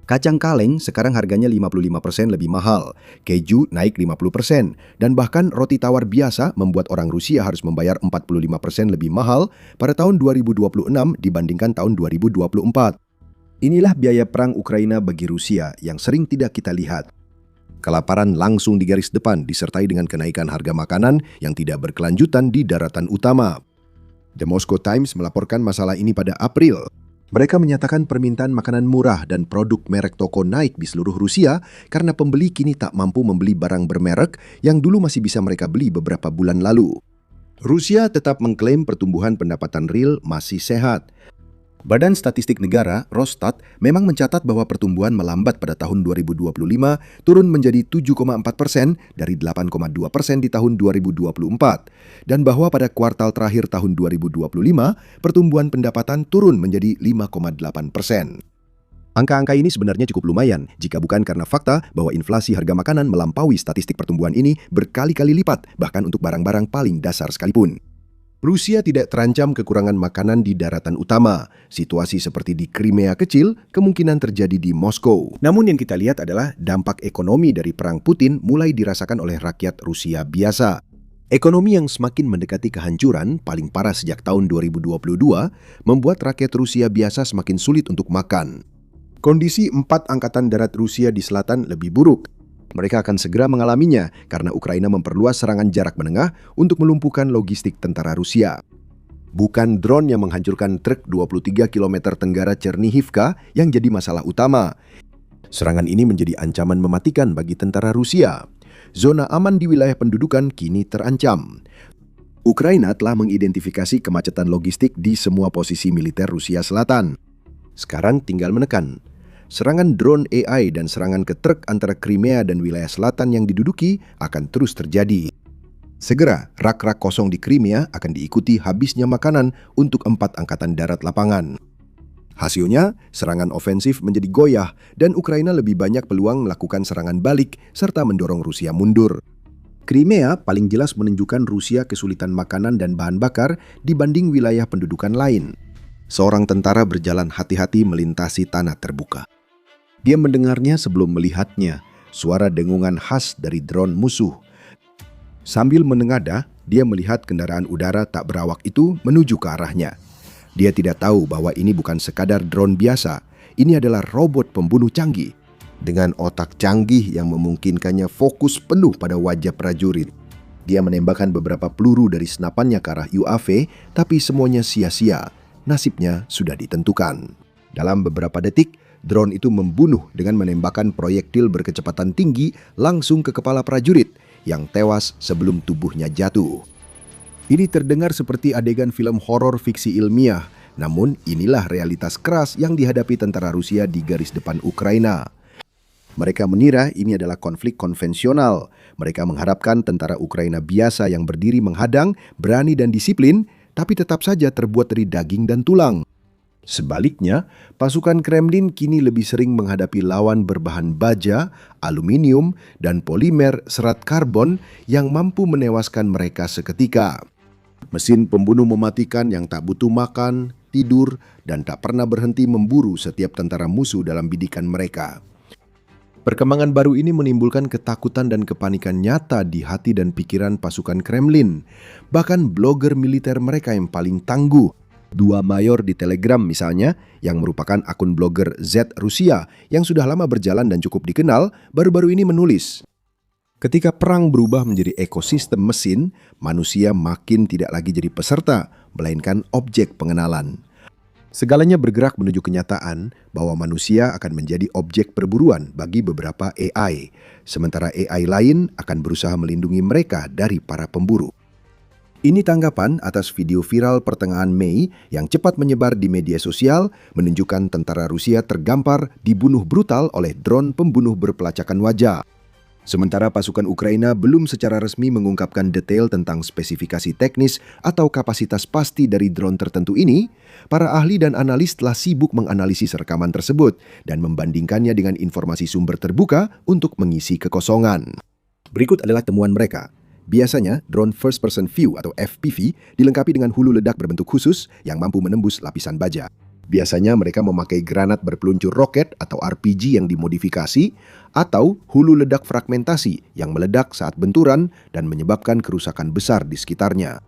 Kacang kaleng sekarang harganya 55% lebih mahal, keju naik 50%, dan bahkan roti tawar biasa membuat orang Rusia harus membayar 45% lebih mahal pada tahun 2026 dibandingkan tahun 2024. Inilah biaya perang Ukraina bagi Rusia yang sering tidak kita lihat. Kelaparan langsung di garis depan disertai dengan kenaikan harga makanan yang tidak berkelanjutan di daratan utama. The Moscow Times melaporkan masalah ini pada April. Mereka menyatakan permintaan makanan murah dan produk merek toko naik di seluruh Rusia karena pembeli kini tak mampu membeli barang bermerek yang dulu masih bisa mereka beli beberapa bulan lalu. Rusia tetap mengklaim pertumbuhan pendapatan real masih sehat. Badan Statistik Negara, Rosstat, memang mencatat bahwa pertumbuhan melambat pada tahun 2025 turun menjadi 7,4% dari 8,2% di tahun 2024, dan bahwa pada kuartal terakhir tahun 2025, pertumbuhan pendapatan turun menjadi 5,8%. Angka-angka ini sebenarnya cukup lumayan, jika bukan karena fakta bahwa inflasi harga makanan melampaui statistik pertumbuhan ini berkali-kali lipat, bahkan untuk barang-barang paling dasar sekalipun. Rusia tidak terancam kekurangan makanan di daratan utama. Situasi seperti di Crimea kecil kemungkinan terjadi di Moskow. Namun yang kita lihat adalah dampak ekonomi dari perang Putin mulai dirasakan oleh rakyat Rusia biasa. Ekonomi yang semakin mendekati kehancuran, paling parah sejak tahun 2022, membuat rakyat Rusia biasa semakin sulit untuk makan. Kondisi 4 angkatan darat Rusia di selatan lebih buruk. Mereka akan segera mengalaminya karena Ukraina memperluas serangan jarak menengah untuk melumpuhkan logistik tentara Rusia. Bukan drone yang menghancurkan truk 23 km tenggara Chernihivka yang jadi masalah utama. Serangan ini menjadi ancaman mematikan bagi tentara Rusia. Zona aman di wilayah pendudukan kini terancam. Ukraina telah mengidentifikasi kemacetan logistik di semua posisi militer Rusia Selatan. Sekarang tinggal menekan. Serangan drone AI dan serangan ke truk antara Crimea dan wilayah selatan yang diduduki akan terus terjadi. Segera, rak-rak kosong di Crimea akan diikuti habisnya makanan untuk 4 angkatan darat lapangan. Hasilnya, serangan ofensif menjadi goyah dan Ukraina lebih banyak peluang melakukan serangan balik serta mendorong Rusia mundur. Crimea paling jelas menunjukkan Rusia kesulitan makanan dan bahan bakar dibanding wilayah pendudukan lain. Seorang tentara berjalan hati-hati melintasi tanah terbuka. Dia mendengarnya sebelum melihatnya, suara dengungan khas dari drone musuh. Sambil menengadah, dia melihat kendaraan udara tak berawak itu menuju ke arahnya. Dia tidak tahu bahwa ini bukan sekadar drone biasa, ini adalah robot pembunuh canggih. Dengan otak canggih yang memungkinkannya fokus penuh pada wajah prajurit. Dia menembakkan beberapa peluru dari senapannya ke arah UAV, tapi semuanya sia-sia. Nasibnya sudah ditentukan. Dalam beberapa detik, drone itu membunuh dengan menembakkan proyektil berkecepatan tinggi langsung ke kepala prajurit yang tewas sebelum tubuhnya jatuh. Ini terdengar seperti adegan film horor fiksi ilmiah, namun inilah realitas keras yang dihadapi tentara Rusia di garis depan Ukraina. Mereka mengira ini adalah konflik konvensional. Mereka mengharapkan tentara Ukraina biasa yang berdiri menghadang, berani dan disiplin, tapi tetap saja terbuat dari daging dan tulang. Sebaliknya, pasukan Kremlin kini lebih sering menghadapi lawan berbahan baja, aluminium, dan polimer serat karbon yang mampu menewaskan mereka seketika. Mesin pembunuh mematikan yang tak butuh makan, tidur, dan tak pernah berhenti memburu setiap tentara musuh dalam bidikan mereka. Perkembangan baru ini menimbulkan ketakutan dan kepanikan nyata di hati dan pikiran pasukan Kremlin. Bahkan blogger militer mereka yang paling tangguh, 2 mayor di Telegram misalnya, yang merupakan akun blogger Z Rusia yang sudah lama berjalan dan cukup dikenal, baru-baru ini menulis, ketika perang berubah menjadi ekosistem mesin, manusia makin tidak lagi jadi peserta, melainkan objek pengenalan. Segalanya bergerak menuju kenyataan bahwa manusia akan menjadi objek perburuan bagi beberapa AI, sementara AI lain akan berusaha melindungi mereka dari para pemburu. Ini tanggapan atas video viral pertengahan Mei yang cepat menyebar di media sosial menunjukkan tentara Rusia tergampar dibunuh brutal oleh drone pembunuh berpelacakan wajah. Sementara pasukan Ukraina belum secara resmi mengungkapkan detail tentang spesifikasi teknis atau kapasitas pasti dari drone tertentu ini, para ahli dan analis telah sibuk menganalisis rekaman tersebut dan membandingkannya dengan informasi sumber terbuka untuk mengisi kekosongan. Berikut adalah temuan mereka. Biasanya, drone First Person View atau FPV dilengkapi dengan hulu ledak berbentuk khusus yang mampu menembus lapisan baja. Biasanya mereka memakai granat berpeluncur roket atau RPG yang dimodifikasi atau hulu ledak fragmentasi yang meledak saat benturan dan menyebabkan kerusakan besar di sekitarnya.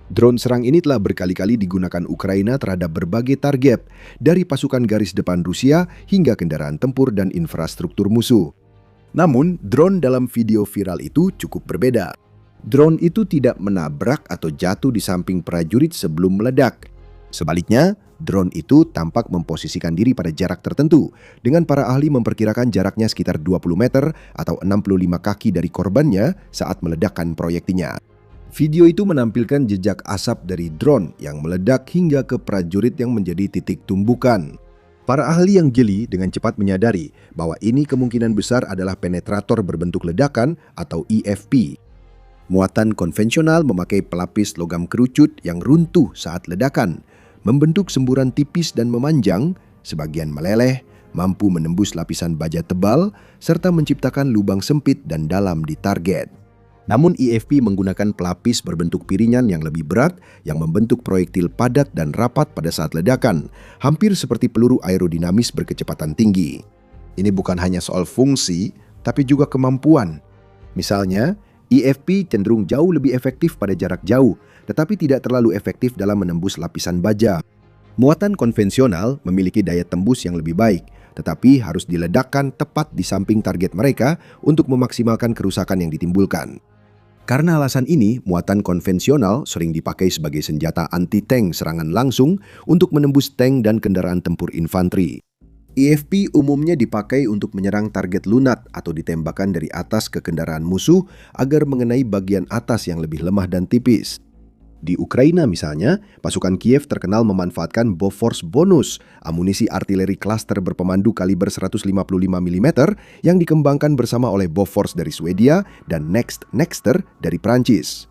Drone serang ini telah berkali-kali digunakan Ukraina terhadap berbagai target, dari pasukan garis depan Rusia hingga kendaraan tempur dan infrastruktur musuh. Namun, drone dalam video viral itu cukup berbeda. Drone itu tidak menabrak atau jatuh di samping prajurit sebelum meledak. Sebaliknya, drone itu tampak memposisikan diri pada jarak tertentu, dengan para ahli memperkirakan jaraknya sekitar 20 meter atau 65 kaki dari korbannya saat meledakkan proyektilnya. Video itu menampilkan jejak asap dari drone yang meledak hingga ke prajurit yang menjadi titik tumbukan. Para ahli yang jeli dengan cepat menyadari bahwa ini kemungkinan besar adalah penetrator berbentuk ledakan atau EFP. Muatan konvensional memakai pelapis logam kerucut yang runtuh saat ledakan, membentuk semburan tipis dan memanjang, sebagian meleleh, mampu menembus lapisan baja tebal, serta menciptakan lubang sempit dan dalam di target. Namun EFP menggunakan pelapis berbentuk piringan yang lebih berat yang membentuk proyektil padat dan rapat pada saat ledakan, hampir seperti peluru aerodinamis berkecepatan tinggi. Ini bukan hanya soal fungsi, tapi juga kemampuan. Misalnya, EFP cenderung jauh lebih efektif pada jarak jauh, tetapi tidak terlalu efektif dalam menembus lapisan baja. Muatan konvensional memiliki daya tembus yang lebih baik, tetapi harus diledakkan tepat di samping target mereka untuk memaksimalkan kerusakan yang ditimbulkan. Karena alasan ini, muatan konvensional sering dipakai sebagai senjata anti-tank serangan langsung untuk menembus tank dan kendaraan tempur infanteri. EFP umumnya dipakai untuk menyerang target lunak atau ditembakkan dari atas ke kendaraan musuh agar mengenai bagian atas yang lebih lemah dan tipis. Di Ukraina misalnya, pasukan Kiev terkenal memanfaatkan Bofors bonus, amunisi artileri klaster berpemandu kaliber 155 mm yang dikembangkan bersama oleh Bofors dari Swedia dan Nexter dari Prancis.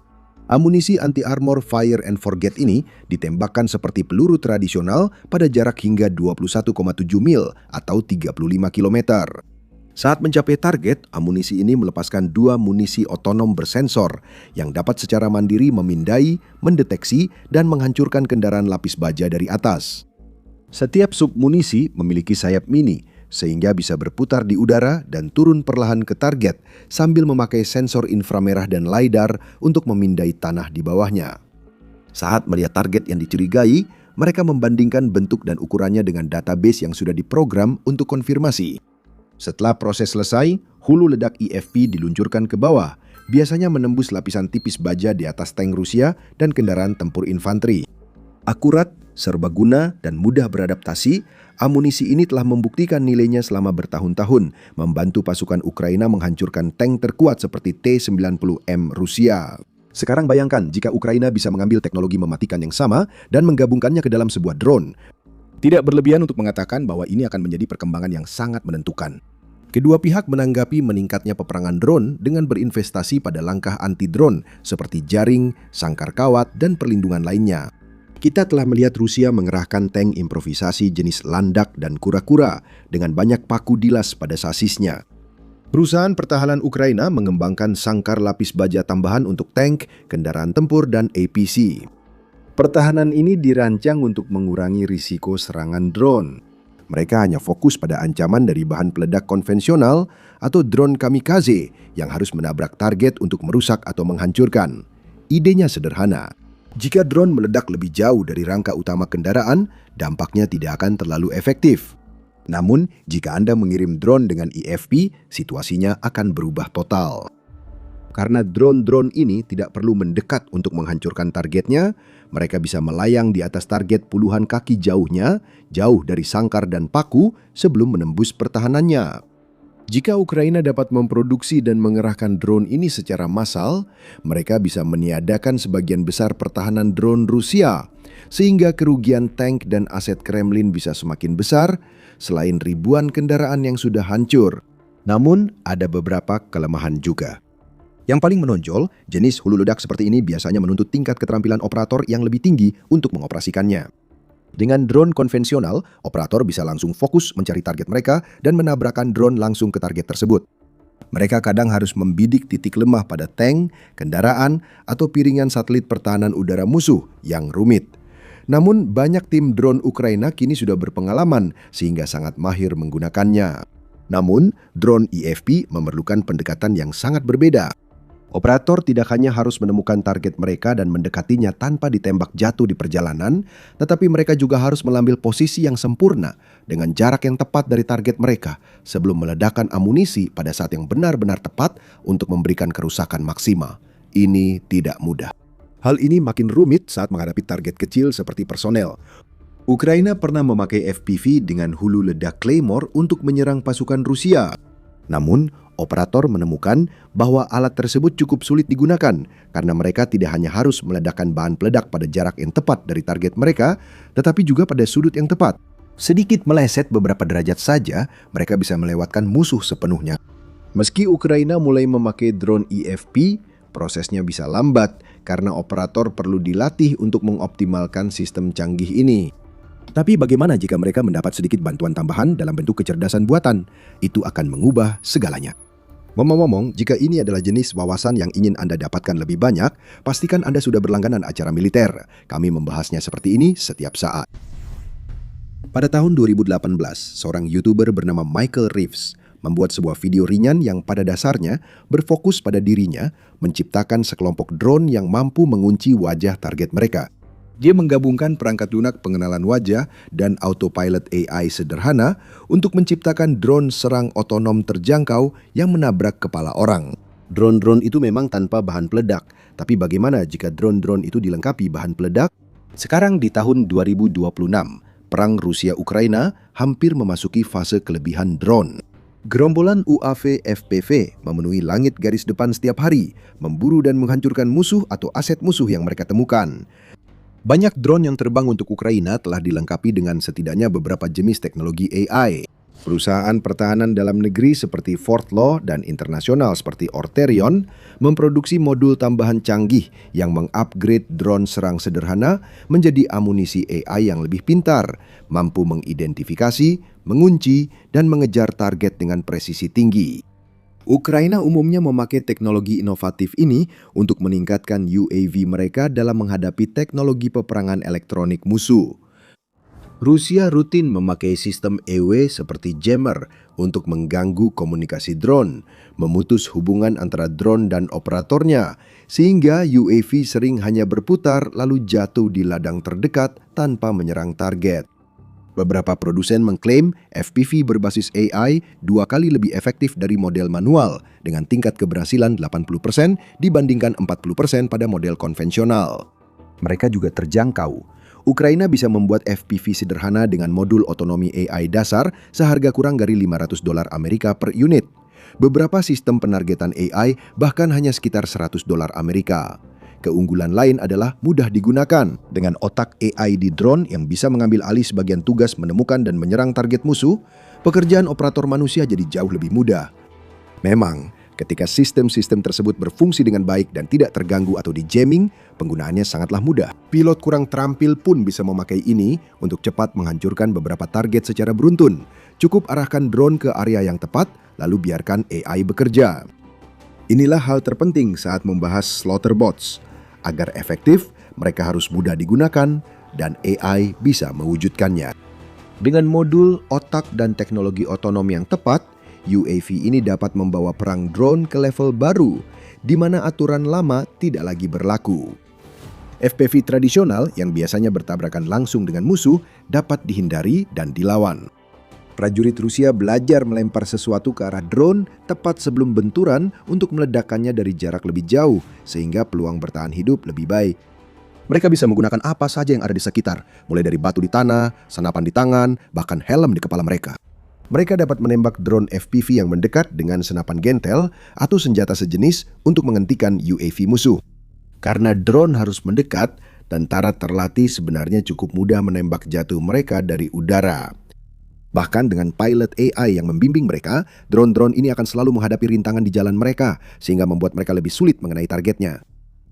Amunisi anti-armor fire and forget ini ditembakkan seperti peluru tradisional pada jarak hingga 21,7 mil atau 35 km. Saat mencapai target, amunisi ini melepaskan 2 munisi otonom bersensor yang dapat secara mandiri memindai, mendeteksi, dan menghancurkan kendaraan lapis baja dari atas. Setiap submunisi memiliki sayap mini, sehingga bisa berputar di udara dan turun perlahan ke target sambil memakai sensor inframerah dan LiDAR untuk memindai tanah di bawahnya. Saat melihat target yang dicurigai, mereka membandingkan bentuk dan ukurannya dengan database yang sudah diprogram untuk konfirmasi. Setelah proses selesai, hulu ledak EFP diluncurkan ke bawah, biasanya menembus lapisan tipis baja di atas tank Rusia dan kendaraan tempur infanteri. Akurat, serbaguna, dan mudah beradaptasi, amunisi ini telah membuktikan nilainya selama bertahun-tahun, membantu pasukan Ukraina menghancurkan tank terkuat seperti T-90M Rusia. Sekarang bayangkan jika Ukraina bisa mengambil teknologi mematikan yang sama dan menggabungkannya ke dalam sebuah drone. Tidak berlebihan untuk mengatakan bahwa ini akan menjadi perkembangan yang sangat menentukan. Kedua pihak menanggapi meningkatnya peperangan drone dengan berinvestasi pada langkah anti-drone seperti jaring, sangkar kawat, dan perlindungan lainnya. Kita telah melihat Rusia mengerahkan tank improvisasi jenis Landak dan kura-kura dengan banyak paku dilas pada sasisnya. Perusahaan pertahanan Ukraina mengembangkan sangkar lapis baja tambahan untuk tank, kendaraan tempur, dan APC. Pertahanan ini dirancang untuk mengurangi risiko serangan drone. Mereka hanya fokus pada ancaman dari bahan peledak konvensional atau drone kamikaze yang harus menabrak target untuk merusak atau menghancurkan. Idenya sederhana. Jika drone meledak lebih jauh dari rangka utama kendaraan, dampaknya tidak akan terlalu efektif. Namun, jika Anda mengirim drone dengan EFP, situasinya akan berubah total. Karena drone-drone ini tidak perlu mendekat untuk menghancurkan targetnya, mereka bisa melayang di atas target puluhan kaki jauhnya, jauh dari sangkar dan paku sebelum menembus pertahanannya. Jika Ukraina dapat memproduksi dan mengerahkan drone ini secara massal, mereka bisa meniadakan sebagian besar pertahanan drone Rusia, sehingga kerugian tank dan aset Kremlin bisa semakin besar, selain ribuan kendaraan yang sudah hancur. Namun, ada beberapa kelemahan juga. Yang paling menonjol, jenis hulu ledak seperti ini biasanya menuntut tingkat keterampilan operator yang lebih tinggi untuk mengoperasikannya. Dengan drone konvensional, operator bisa langsung fokus mencari target mereka dan menabrakkan drone langsung ke target tersebut. Mereka kadang harus membidik titik lemah pada tank, kendaraan, atau piringan satelit pertahanan udara musuh yang rumit. Namun, banyak tim drone Ukraina kini sudah berpengalaman sehingga sangat mahir menggunakannya. Namun, drone EFP memerlukan pendekatan yang sangat berbeda. Operator tidak hanya harus menemukan target mereka dan mendekatinya tanpa ditembak jatuh di perjalanan, tetapi mereka juga harus mengambil posisi yang sempurna dengan jarak yang tepat dari target mereka sebelum meledakkan amunisi pada saat yang benar-benar tepat untuk memberikan kerusakan maksimal. Ini tidak mudah. Hal ini makin rumit saat menghadapi target kecil seperti personel. Ukraina pernah memakai FPV dengan hulu ledak Claymore untuk menyerang pasukan Rusia. Namun, operator menemukan bahwa alat tersebut cukup sulit digunakan karena mereka tidak hanya harus meledakkan bahan peledak pada jarak yang tepat dari target mereka, tetapi juga pada sudut yang tepat. Sedikit meleset beberapa derajat saja, mereka bisa melewatkan musuh sepenuhnya. Meski Ukraina mulai memakai drone EFP, prosesnya bisa lambat karena operator perlu dilatih untuk mengoptimalkan sistem canggih ini. Tapi bagaimana jika mereka mendapat sedikit bantuan tambahan dalam bentuk kecerdasan buatan? Itu akan mengubah segalanya. Ngomong-ngomong, jika ini adalah jenis wawasan yang ingin Anda dapatkan lebih banyak, pastikan Anda sudah berlangganan acara militer. Kami membahasnya seperti ini setiap saat. Pada tahun 2018, seorang YouTuber bernama Michael Reeves membuat sebuah video ringan yang pada dasarnya berfokus pada dirinya menciptakan sekelompok drone yang mampu mengunci wajah target mereka. Dia menggabungkan perangkat lunak pengenalan wajah dan autopilot AI sederhana untuk menciptakan drone serang otonom terjangkau yang menabrak kepala orang. Drone-drone itu memang tanpa bahan peledak, tapi bagaimana jika drone-drone itu dilengkapi bahan peledak? Sekarang di tahun 2026, perang Rusia-Ukraina hampir memasuki fase kelebihan drone. Gerombolan UAV FPV memenuhi langit garis depan setiap hari, memburu dan menghancurkan musuh atau aset musuh yang mereka temukan. Banyak drone yang terbang untuk Ukraina telah dilengkapi dengan setidaknya beberapa jenis teknologi AI. Perusahaan pertahanan dalam negeri seperti Fortlaw dan internasional seperti Orterion memproduksi modul tambahan canggih yang mengupgrade drone serang sederhana menjadi amunisi AI yang lebih pintar, mampu mengidentifikasi, mengunci, dan mengejar target dengan presisi tinggi. Ukraina umumnya memakai teknologi inovatif ini untuk meningkatkan UAV mereka dalam menghadapi teknologi peperangan elektronik musuh. Rusia rutin memakai sistem EW seperti jammer untuk mengganggu komunikasi drone, memutus hubungan antara drone dan operatornya, sehingga UAV sering hanya berputar lalu jatuh di ladang terdekat tanpa menyerang target. Beberapa produsen mengklaim FPV berbasis AI 2 kali lebih efektif dari model manual dengan tingkat keberhasilan 80% dibandingkan 40% pada model konvensional. Mereka juga terjangkau. Ukraina bisa membuat FPV sederhana dengan modul otonomi AI dasar seharga kurang dari $500 Amerika per unit. Beberapa sistem penargetan AI bahkan hanya sekitar $100 Amerika. Keunggulan lain adalah mudah digunakan. Dengan otak AI di drone yang bisa mengambil alih sebagian tugas menemukan dan menyerang target musuh, pekerjaan operator manusia jadi jauh lebih mudah. Memang, ketika sistem-sistem tersebut berfungsi dengan baik dan tidak terganggu atau di-jamming, penggunaannya sangatlah mudah. Pilot kurang terampil pun bisa memakai ini untuk cepat menghancurkan beberapa target secara beruntun. Cukup arahkan drone ke area yang tepat, lalu biarkan AI bekerja. Inilah hal terpenting saat membahas slaughter bots. Agar efektif, mereka harus mudah digunakan dan AI bisa mewujudkannya. Dengan modul, otak, dan teknologi otonom yang tepat, UAV ini dapat membawa perang drone ke level baru, di mana aturan lama tidak lagi berlaku. FPV tradisional yang biasanya bertabrakan langsung dengan musuh dapat dihindari dan dilawan. Prajurit Rusia belajar melempar sesuatu ke arah drone tepat sebelum benturan untuk meledakkannya dari jarak lebih jauh, sehingga peluang bertahan hidup lebih baik. Mereka bisa menggunakan apa saja yang ada di sekitar, mulai dari batu di tanah, senapan di tangan, bahkan helm di kepala mereka. Mereka dapat menembak drone FPV yang mendekat dengan senapan gentel atau senjata sejenis untuk menghentikan UAV musuh. Karena drone harus mendekat, tentara terlatih sebenarnya cukup mudah menembak jatuh mereka dari udara. Bahkan dengan pilot AI yang membimbing mereka, drone-drone ini akan selalu menghadapi rintangan di jalan mereka, sehingga membuat mereka lebih sulit mengenai targetnya.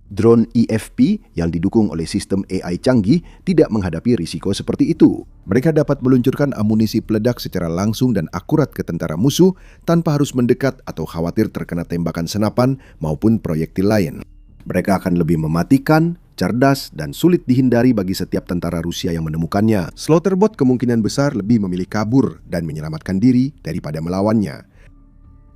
Drone EFP yang didukung oleh sistem AI canggih tidak menghadapi risiko seperti itu. Mereka dapat meluncurkan amunisi peledak secara langsung dan akurat ke tentara musuh tanpa harus mendekat atau khawatir terkena tembakan senapan maupun proyektil lain. Mereka akan lebih mematikan, cerdas, dan sulit dihindari bagi setiap tentara Rusia yang menemukannya. Slaughterbots kemungkinan besar lebih memilih kabur dan menyelamatkan diri daripada melawannya.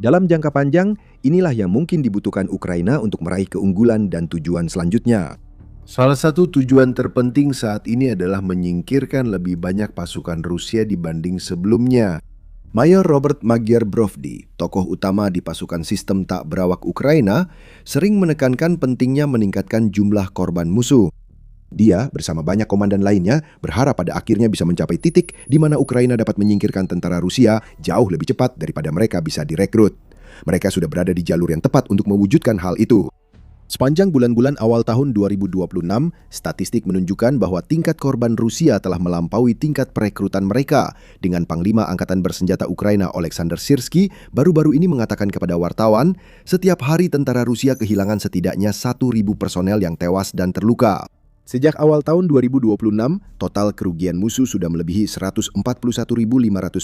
Dalam jangka panjang, inilah yang mungkin dibutuhkan Ukraina untuk meraih keunggulan dan tujuan selanjutnya. Salah satu tujuan terpenting saat ini adalah menyingkirkan lebih banyak pasukan Rusia dibanding sebelumnya. Mayor Robert Magyar-Brovdi, tokoh utama di pasukan sistem tak berawak Ukraina, sering menekankan pentingnya meningkatkan jumlah korban musuh. Dia bersama banyak komandan lainnya berharap pada akhirnya bisa mencapai titik di mana Ukraina dapat menyingkirkan tentara Rusia jauh lebih cepat daripada mereka bisa direkrut. Mereka sudah berada di jalur yang tepat untuk mewujudkan hal itu. Sepanjang bulan-bulan awal tahun 2026, statistik menunjukkan bahwa tingkat korban Rusia telah melampaui tingkat perekrutan mereka, dengan Panglima Angkatan Bersenjata Ukraina Oleksandr Syrskyi baru-baru ini mengatakan kepada wartawan, setiap hari tentara Rusia kehilangan setidaknya 1.000 personel yang tewas dan terluka. Sejak awal tahun 2026, total kerugian musuh sudah melebihi 141.500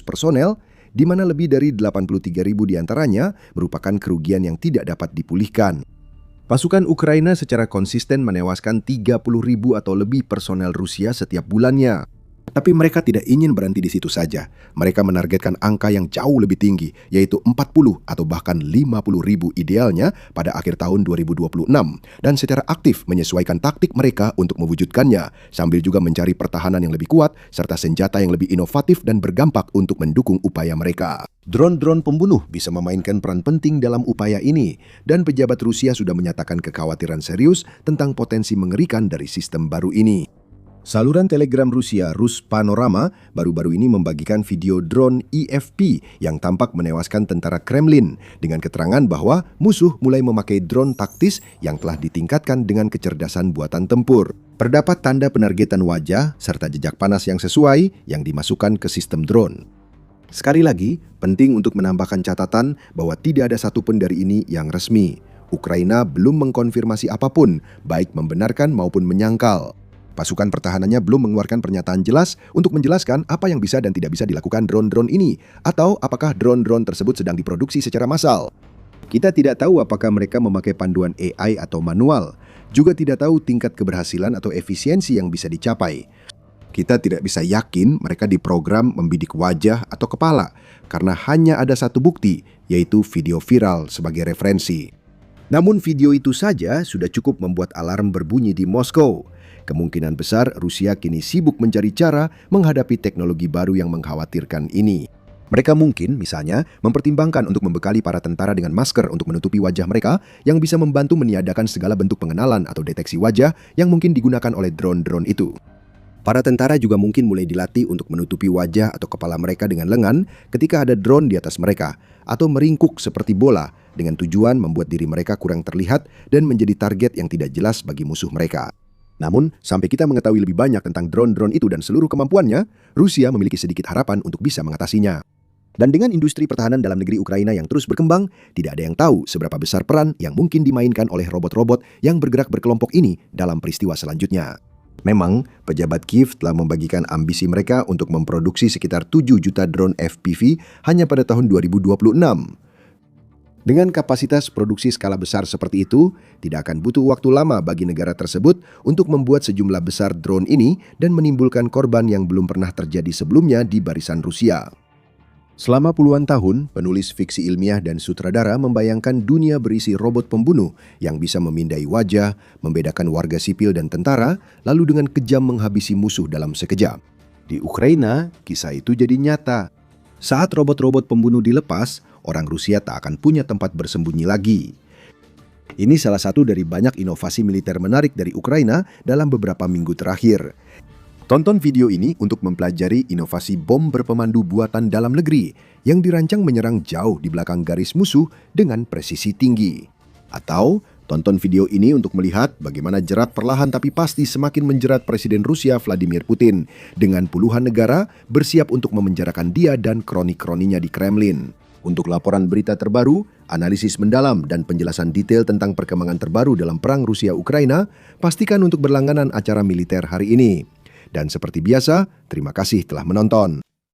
personel, di mana lebih dari 83.000 diantaranya merupakan kerugian yang tidak dapat dipulihkan. Pasukan Ukraina secara konsisten menewaskan 30.000 atau lebih personel Rusia setiap bulannya. Tapi mereka tidak ingin berhenti di situ saja. Mereka menargetkan angka yang jauh lebih tinggi, yaitu 40 atau bahkan 50.000 idealnya pada akhir tahun 2026, dan secara aktif menyesuaikan taktik mereka untuk mewujudkannya, sambil juga mencari pertahanan yang lebih kuat, serta senjata yang lebih inovatif dan berdampak untuk mendukung upaya mereka. Drone-drone pembunuh bisa memainkan peran penting dalam upaya ini, dan pejabat Rusia sudah menyatakan kekhawatiran serius tentang potensi mengerikan dari sistem baru ini. Saluran Telegram Rusia Rus Panorama baru-baru ini membagikan video drone EFP yang tampak menewaskan tentara Kremlin dengan keterangan bahwa musuh mulai memakai drone taktis yang telah ditingkatkan dengan kecerdasan buatan tempur. Terdapat tanda penargetan wajah serta jejak panas yang sesuai yang dimasukkan ke sistem drone. Sekali lagi, penting untuk menambahkan catatan bahwa tidak ada satupun dari ini yang resmi. Ukraina belum mengkonfirmasi apapun, baik membenarkan maupun menyangkal. Pasukan pertahanannya belum mengeluarkan pernyataan jelas untuk menjelaskan apa yang bisa dan tidak bisa dilakukan drone-drone ini, atau apakah drone-drone tersebut sedang diproduksi secara massal. Kita tidak tahu apakah mereka memakai panduan AI atau manual, juga tidak tahu tingkat keberhasilan atau efisiensi yang bisa dicapai. Kita tidak bisa yakin mereka diprogram membidik wajah atau kepala, karena hanya ada satu bukti, yaitu video viral sebagai referensi. Namun video itu saja sudah cukup membuat alarm berbunyi di Moskow. Kemungkinan besar Rusia kini sibuk mencari cara menghadapi teknologi baru yang mengkhawatirkan ini. Mereka mungkin misalnya mempertimbangkan untuk membekali para tentara dengan masker untuk menutupi wajah mereka yang bisa membantu meniadakan segala bentuk pengenalan atau deteksi wajah yang mungkin digunakan oleh drone-drone itu. Para tentara juga mungkin mulai dilatih untuk menutupi wajah atau kepala mereka dengan lengan ketika ada drone di atas mereka, atau meringkuk seperti bola dengan tujuan membuat diri mereka kurang terlihat dan menjadi target yang tidak jelas bagi musuh mereka. Namun, sampai kita mengetahui lebih banyak tentang drone-drone itu dan seluruh kemampuannya, Rusia memiliki sedikit harapan untuk bisa mengatasinya. Dan dengan industri pertahanan dalam negeri Ukraina yang terus berkembang, tidak ada yang tahu seberapa besar peran yang mungkin dimainkan oleh robot-robot yang bergerak berkelompok ini dalam peristiwa selanjutnya. Memang, pejabat Kiev telah membagikan ambisi mereka untuk memproduksi sekitar 7 juta drone FPV hanya pada tahun 2026. Dengan kapasitas produksi skala besar seperti itu, tidak akan butuh waktu lama bagi negara tersebut untuk membuat sejumlah besar drone ini dan menimbulkan korban yang belum pernah terjadi sebelumnya di barisan Rusia. Selama puluhan tahun, penulis fiksi ilmiah dan sutradara membayangkan dunia berisi robot pembunuh yang bisa memindai wajah, membedakan warga sipil dan tentara, lalu dengan kejam menghabisi musuh dalam sekejap. Di Ukraina, kisah itu jadi nyata. Saat robot-robot pembunuh dilepas, orang Rusia tak akan punya tempat bersembunyi lagi. Ini salah satu dari banyak inovasi militer menarik dari Ukraina dalam beberapa minggu terakhir. Tonton video ini untuk mempelajari inovasi bom berpemandu buatan dalam negeri yang dirancang menyerang jauh di belakang garis musuh dengan presisi tinggi. Atau tonton video ini untuk melihat bagaimana jerat perlahan tapi pasti semakin menjerat Presiden Rusia Vladimir Putin dengan puluhan negara bersiap untuk memenjarakan dia dan kroni-kroninya di Kremlin. Untuk laporan berita terbaru, analisis mendalam dan penjelasan detail tentang perkembangan terbaru dalam perang Rusia-Ukraina, pastikan untuk berlangganan acara militer hari ini. Dan seperti biasa, terima kasih telah menonton.